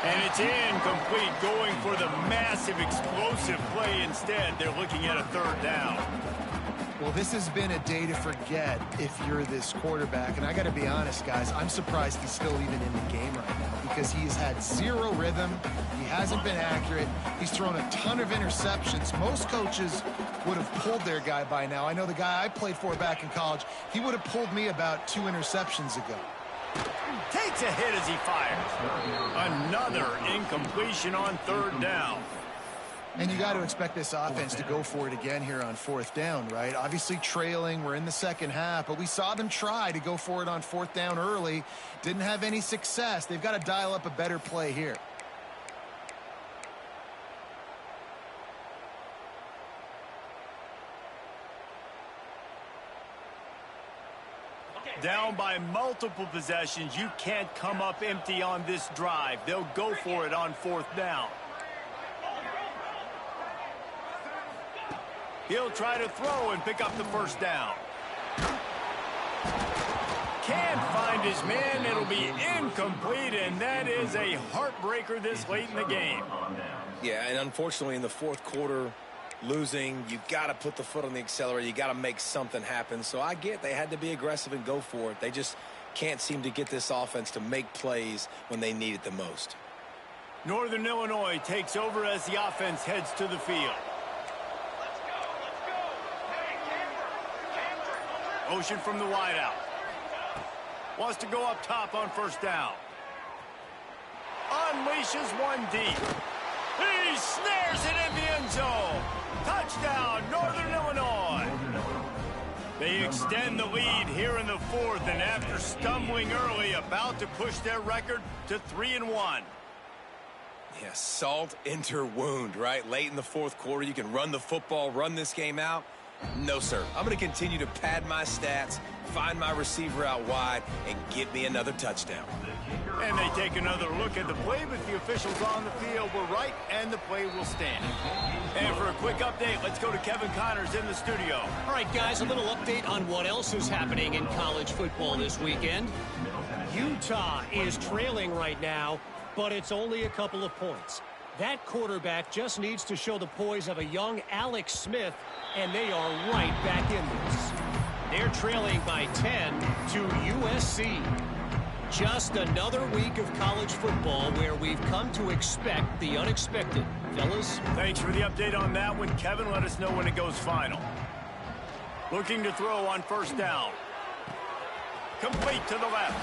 And it's incomplete, going for the massive explosive play instead. They're looking at a 3rd down. Well, this has been a day to forget if you're this quarterback. And I got to be honest, guys, I'm surprised he's still even in the game right now because he's had 0 rhythm. He hasn't been accurate. He's thrown a ton of interceptions. Most coaches would have pulled their guy by now. I know the guy I played for back in college, he would have pulled me about 2 interceptions ago. Takes a hit as he fires. Another incompletion on 3rd down. And you got to expect this offense to go for it again here on 4th down, right? Obviously trailing, we're in the 2nd half, but we saw them try to go for it on 4th down early. Didn't have any success. They've got to dial up a better play here. Down by multiple possessions, you can't come up empty on this drive. They'll go for it on 4th down. He'll try to throw and pick up the 1st down. Can't find his man. It'll be incomplete, and that is a heartbreaker this late in the game. Yeah, and unfortunately in the 4th quarter, losing, you got to put the foot on the accelerator. You got to make something happen. So I get they had to be aggressive and go for it. They just can't seem to get this offense to make plays when they need it the most. Northern Illinois takes over as the offense heads to the field. Motion from the wideout. Wants to go up top on 1st down. Unleashes one deep. He snares it in the end zone. Touchdown, Northern Illinois. They extend the lead here in the 4th, and after stumbling early, about to push their record to 3-1. Yeah, salt into wound, right? Late in the 4th quarter, you can run the football, run this game out. No, sir. I'm going to continue to pad my stats, find my receiver out wide, and get me another touchdown. And they take another look at the play, but the officials on the field were right, and the play will stand. And for a quick update, let's go to Kevin Connors in the studio. All right, guys, a little update on what else is happening in college football this weekend. Utah is trailing right now, but it's only a couple of points. That quarterback just needs to show the poise of a young Alex Smith, and they are right back in this. They're trailing by 10 to USC. Just another week of college football where we've come to expect the unexpected. Fellas? Thanks for the update on that one, Kevin. Let us know when it goes final. Looking to throw on 1st down. Complete to the left.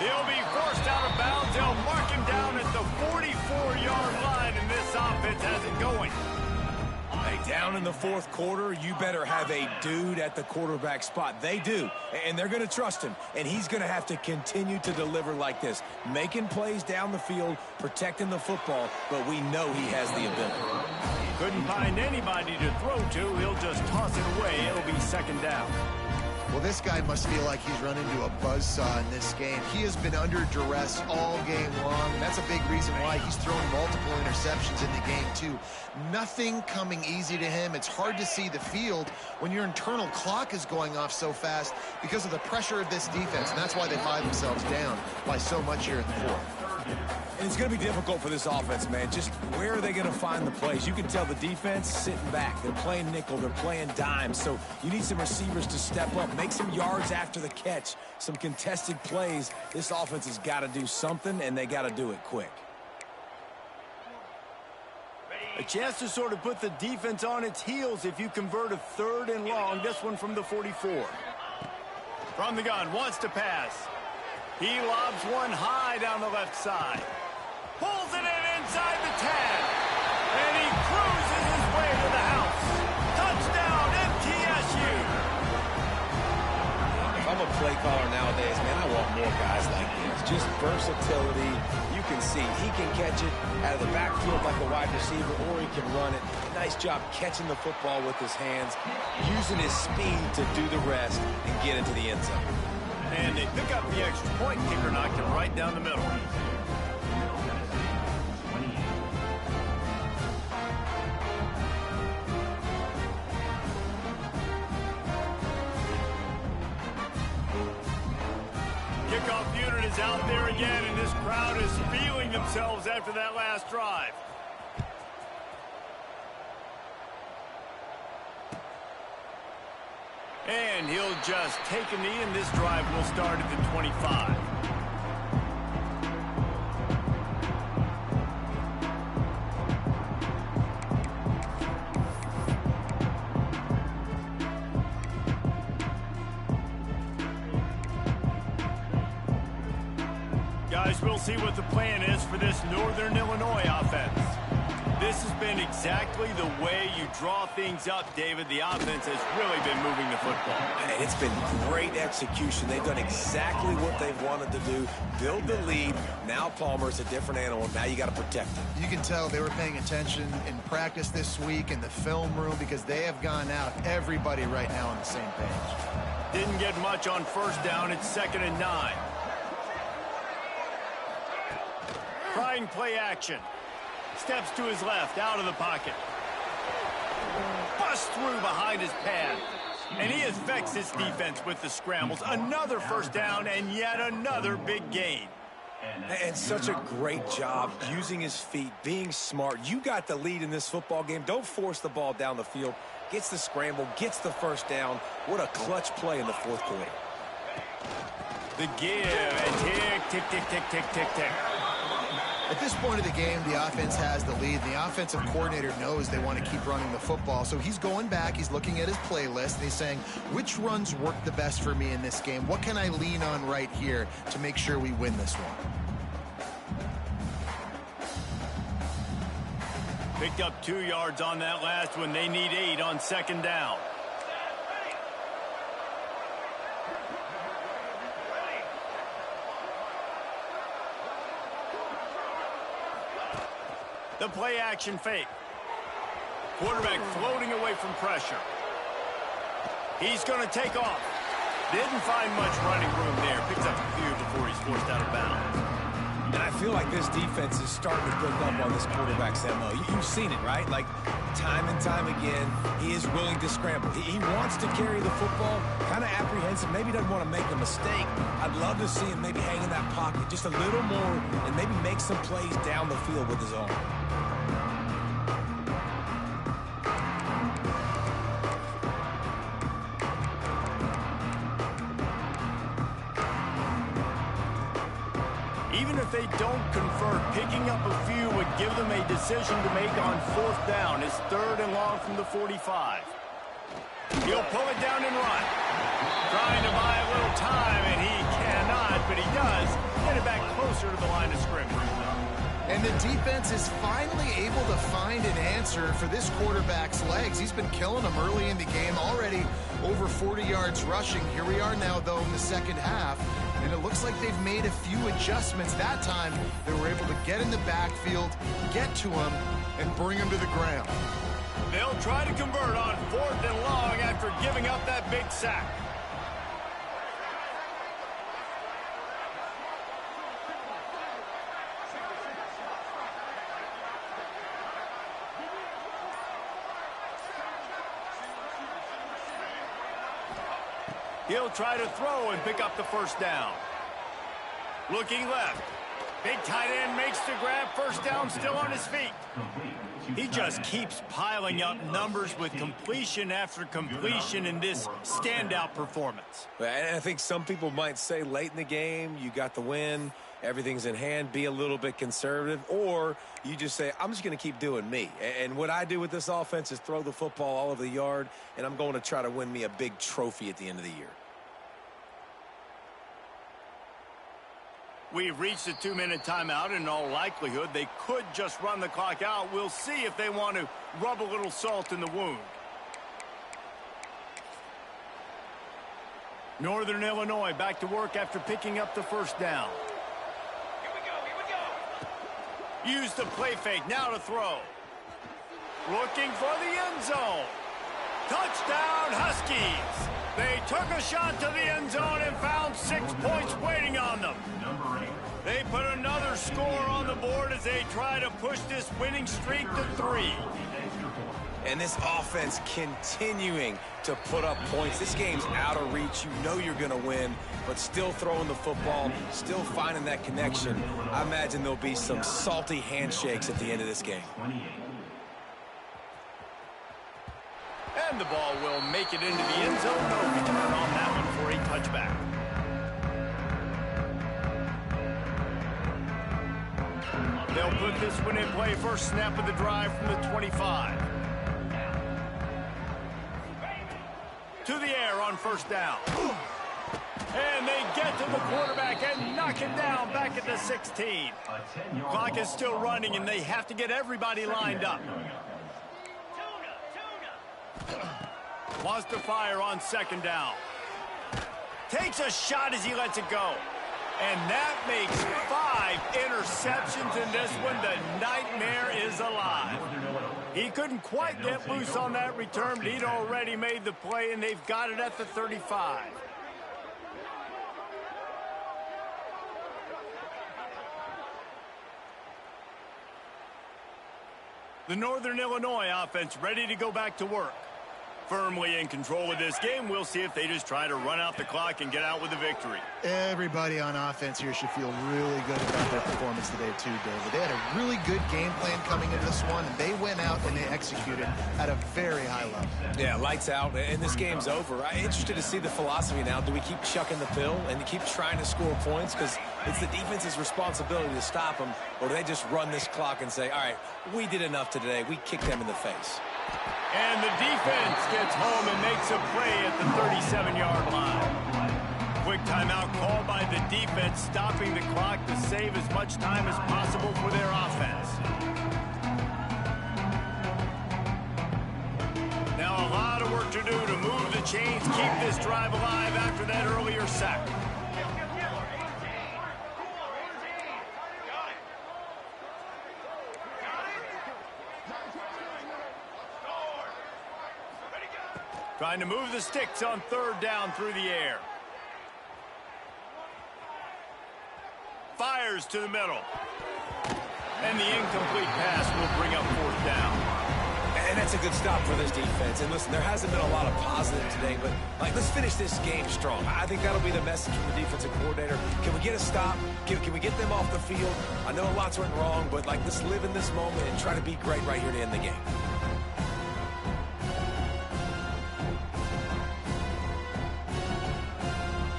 He'll be forced out of bounds. They'll mark him down at the 44-yard line, and this offense has it going. Hey, down in the 4th quarter, you better have a dude at the quarterback spot. They do, and they're going to trust him, and he's going to have to continue to deliver like this, making plays down the field, protecting the football, but we know he has the ability. Couldn't find anybody to throw to. He'll just toss it away. It'll be 2nd down. Well, this guy must feel like he's run into a buzzsaw in this game. He has been under duress all game long. That's a big reason why he's thrown multiple interceptions in the game, too. Nothing coming easy to him. It's hard to see the field when your internal clock is going off so fast because of the pressure of this defense, and that's why they find themselves down by so much here in the 4th. And it's going to be difficult for this offense, man. Just where are they going to find the plays? You can tell the defense sitting back. They're playing nickel. They're playing dime. So you need some receivers to step up, make some yards after the catch, some contested plays. This offense has got to do something, and they got to do it quick. A chance to sort of put the defense on its heels if you convert a 3rd and long. This one from the 44. From the gun, wants to pass. He lobs one high down the left side. Pulls it in inside the 10. And he cruises his way to the house. Touchdown, MTSU. If I'm a play caller nowadays, man, I want more guys like this. Just versatility. You can see he can catch it out of the backfield like a wide receiver, or he can run it. Nice job catching the football with his hands, using his speed to do the rest and get into the end zone. And they pick up the extra point. Kicker knocked it right down the middle. Kickoff unit is out there again, and this crowd is feeling themselves after that last drive. And he'll just take a knee, and this drive will start at the 25. Guys, we'll see what the plan is for this Northern Illinois offense. This has been exactly the way you draw things up, David. The offense has really been moving the football. And it's been great execution. They've done exactly what they've wanted to do. Build the lead. Now Palmer's a different animal. Now you got to protect him. You can tell they were paying attention in practice this week in the film room because they have gone out, everybody right now on the same page. Didn't get much on first down. It's 2nd and 9. Trying play action. Steps to his left, out of the pocket. Busts through behind his pad. And he affects his defense with the scrambles. Another first down and yet another big gain. And such a great job using his feet, being smart. You got the lead in this football game. Don't force the ball down the field. Gets the scramble, gets the first down. What a clutch play in the fourth quarter. The give and tick, tick, tick, tick, tick, tick, tick. At this point of the game, the offense has the lead. The offensive coordinator knows they want to keep running the football. So he's going back. He's looking at his playlist. And he's saying, which runs work the best for me in this game? What can I lean on right here to make sure we win this one? Picked up 2 yards on that last one. They need 8 on 2nd down. The play action fake. Quarterback floating away from pressure. He's going to take off. Didn't find much running room there. Picks up a few before he's forced out of bounds. And I feel like this defense is starting to build up on this quarterback's MO. You've seen it, right? Like, time and time again, he is willing to scramble. He wants to carry the football, kind of apprehensive, maybe doesn't want to make a mistake. I'd love to see him maybe hang in that pocket just a little more and maybe make some plays down the field with his arm. Even if they don't convert, picking up a few would give them a decision to make on 4th down. It's 3rd and long from the 45. He'll pull it down and run. Trying to buy a little time, and he cannot, but he does get it back closer to the line of scrimmage. And the defense is finally able to find an answer for this quarterback's legs. He's been killing them early in the game, already over 40 yards rushing. Here we are now, though, in the second half. And it looks like they've made a few adjustments. That time, they were able to get in the backfield, get to him, and bring him to the ground. They'll try to convert on 4th and long after giving up that big sack. He'll try to throw and pick up the first down. Looking left. Big tight end makes the grab. First down, still on his feet. He just keeps piling up numbers with completion after completion in this standout performance. And I think some people might say late in the game, you got the win, everything's in hand, be a little bit conservative, or you just say, I'm just going to keep doing me. And what I do with this offense is throw the football all over the yard, and I'm going to try to win me a big trophy at the end of the year. We've reached a 2-minute timeout. In all likelihood, they could just run the clock out. We'll see if they want to rub a little salt in the wound. Northern Illinois back to work after picking up the first down. Here we go. Use the play fake now to throw. Looking for the end zone. Touchdown, Huskies. They took a shot to the end zone and found 6 points waiting on them. They put another score on the board as they try to push this winning streak to 3. And this offense continuing to put up points. This game's out of reach. You know you're going to win, but still throwing the football, still finding that connection. I imagine there'll be some salty handshakes at the end of this game. And the ball will make it into the end zone. No return on that one for a touchback. They'll put this one in play. First snap of the drive from the 25. To the air on first down. And they get to the quarterback and knock him down back at the 16. Clock is still running, and they have to get everybody lined up. Wants to fire on second down. Takes a shot as he lets it go. And that makes 5 interceptions in this one. The nightmare is alive. He couldn't quite get loose on that return, but he'd already made the play, and they've got it at the 35. The Northern Illinois offense ready to go back to work. Firmly in control of this game. We'll see if they just try to run out the clock and get out with a victory. Everybody on offense here should feel really good about their performance today too, David. They had a really good game plan coming into this one, and they went out and they executed at a very high level. Yeah, lights out, and this game's over. I'm interested to see the philosophy now. Do we keep chucking the pill and keep trying to score points? Because it's the defense's responsibility to stop them, or do they just run this clock and say, all right, we did enough today. We kicked them in the face. And the defense gets home and makes a play at the 37-yard line. Quick timeout called by the defense, stopping the clock to save as much time as possible for their offense. Now a lot of work to do to move the chains, keep this drive alive after that earlier sack. Trying to move the sticks on third down through the air. Fires to the middle. And the incomplete pass will bring up fourth down. And that's a good stop for this defense. And listen, there hasn't been a lot of positive today, but let's finish this game strong. I think that'll be the message from the defensive coordinator. Can we get a stop? Can we get them off the field? I know lots went wrong, but let's live in this moment and try to be great right here to end the game.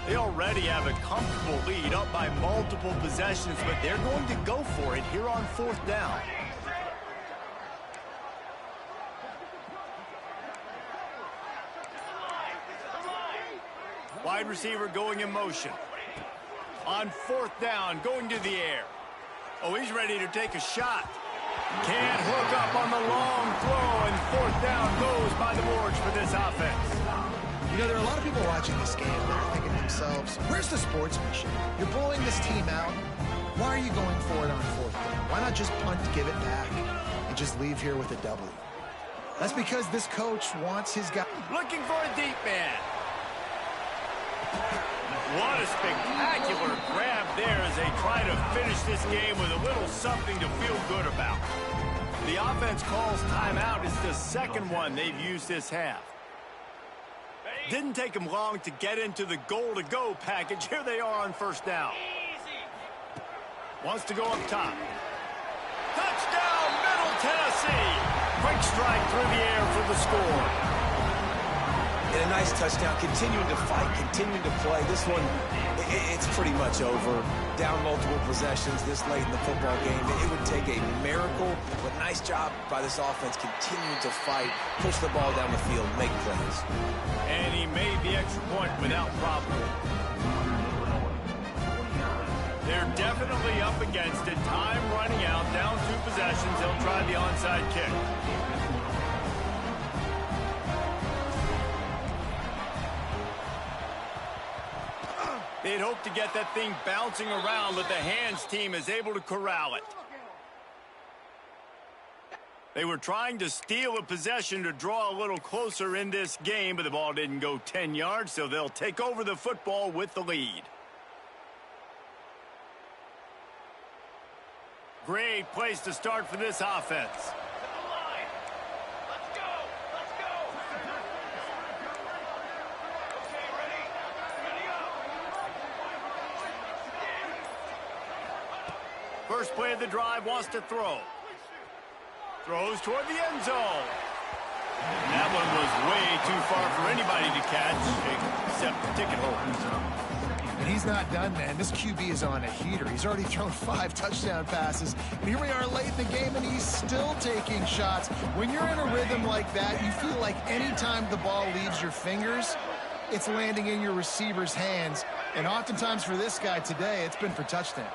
They already have a comfortable lead up by multiple possessions, but they're going to go for it here on fourth down. Wide receiver going in motion. On fourth down, going to the air. Oh, he's ready to take a shot. Can't hook up on the long throw, and fourth down goes by the boards for this offense. You know, there are a lot of people watching this game that are thinking to themselves, where's the sportsmanship? You're blowing this team out. Why are you going for it on fourth down? Why not just punt, give it back, and just leave here with a W? That's because this coach wants his guy. Looking for a deep man. What a spectacular grab there as they try to finish this game with a little something to feel good about. The offense calls timeout. It's the second one they've used this half. Didn't take them long to get into the goal-to-go package. Here they are on first down. Wants to go up top. Touchdown, Middle Tennessee. Quick strike through the air for the score. And a nice touchdown, continuing to fight, continuing to play. This one, it's pretty much over. Down multiple possessions this late in the football game. It would take a miracle, but nice job by this offense continuing to fight, push the ball down the field, make plays. And he made the extra point without problem. They're definitely up against it. Time running out, down 2 possessions. They'll try the onside kick. They'd hope to get that thing bouncing around, but the hands team is able to corral it. They were trying to steal a possession to draw a little closer in this game, but the ball didn't go 10 yards, so they'll take over the football with the lead. Great place to start for this offense. First play of the drive, wants to throw. Throws toward the end zone. And that one was way too far for anybody to catch, except the ticket holders. And he's not done, man. This QB is on a heater. He's already thrown 5 touchdown passes. And here we are late in the game, and he's still taking shots. When you're in a rhythm like that, you feel like any time the ball leaves your fingers, it's landing in your receiver's hands. And oftentimes for this guy today, it's been for touchdowns.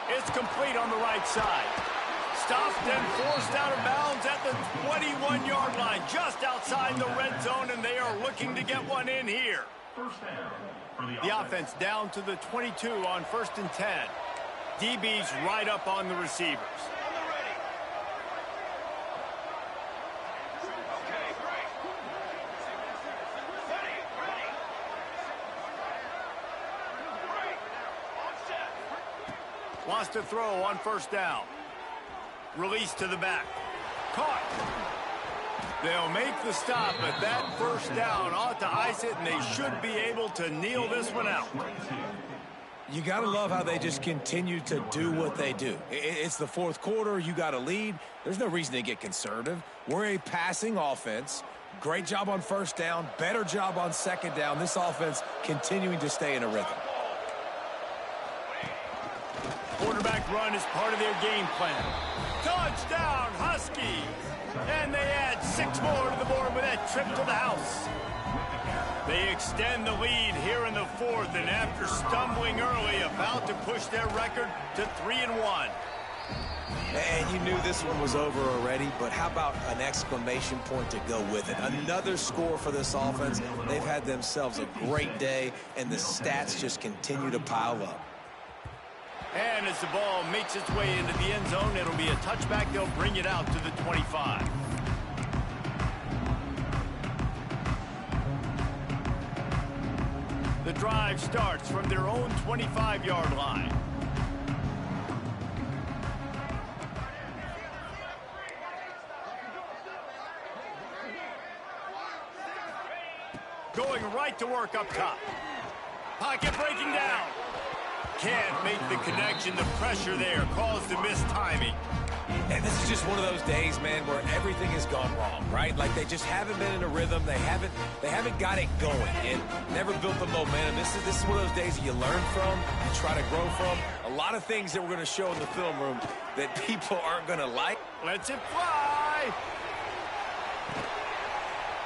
It's complete on the right side. Stopped and forced out of bounds at the 21-yard line, just outside the red zone, and they are looking to get one in here. First down for The offense down to the 22 on 1st and 10. DB's right up on the receivers. Wants to throw on 1st down. Release to the back. Caught. They'll make the stop, but that 1st down ought to ice it, and they should be able to kneel this one out. You got to love how they just continue to do what they do. It's the 4th quarter. You got to lead. There's no reason to get conservative. We're a passing offense. Great job on 1st down. Better job on 2nd down. This offense continuing to stay in a rhythm. Quarterback run is part of their game plan. Touchdown, Huskies! And they add 6 more to the board with that trip to the house. They extend the lead here in the 4th, and after stumbling early, about to push their record to 3-1. And you knew this one was over already, but how about an exclamation point to go with it? Another score for this offense. They've had themselves a great day, and the stats just continue to pile up. And as the ball makes its way into the end zone, it'll be a touchback. They'll bring it out to the 25. The drive starts from their own 25-yard line. Going right to work up top. Pocket breaking down. Can't make the connection. The pressure there caused the mistiming. And this is just one of those days, man, where everything has gone wrong, right? Like they just haven't been in a rhythm. They haven't got it going and never built the momentum. This is one of those days that you learn from, you try to grow from. A lot of things that we're going to show in the film room that people aren't going to like. Lets it fly.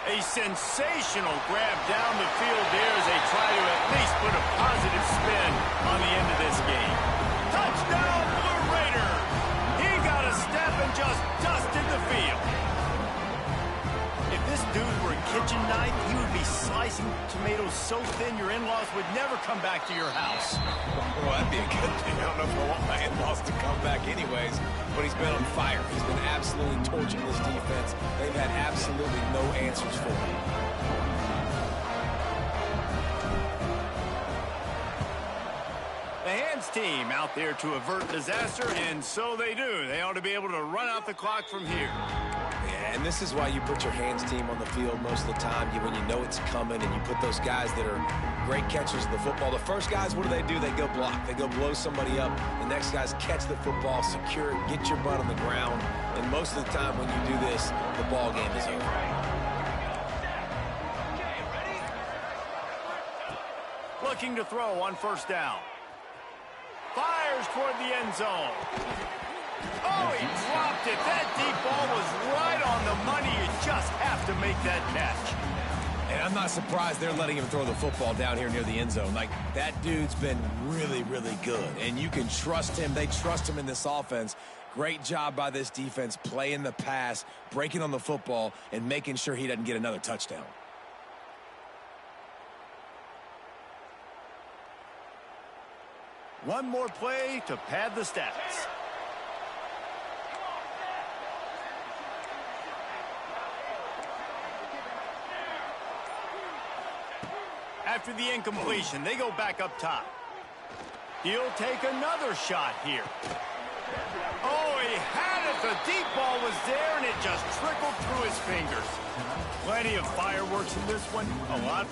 A sensational grab down the field there as they try to at least put a positive spin on the end of this game. Touchdown, Blue Raider! He got a step and just dusted the field. If this dude were a kitchen knife, he would be slicing tomatoes so thin your in-laws would never come back to your house. Well, that'd be a good thing. I don't know if I want my in-laws to come back anyways, but he's been on fire. He's been absolutely torching this defense. They've had absolutely no answers for him. The hands team out there to avert disaster, and so they do. They ought to be able to run out the clock from here. Yeah, and this is why you put your hands team on the field most of the time. When you know it's coming, and you put those guys that are great catchers of the football. The first guys, what do? They go block. They go blow somebody up. The next guys catch the football, secure it, get your butt on the ground. And most of the time when you do this, the ball game is over. Looking to throw on 1st down. Fires toward the end zone. Oh, he dropped it. That deep ball was right on the money. You just have to make that catch. And I'm not surprised they're letting him throw the football down here near the end zone. Like, that dude's been really, really good. And you can trust him. They trust him in this offense. Great job by this defense playing the pass, breaking on the football, and making sure he doesn't get another touchdown. One more play to pad the stats. After the incompletion, they go back up top. He'll take another shot here. Oh, he had it. The deep ball was there, and it just trickled through his fingers. Plenty of fireworks in this one. A lot.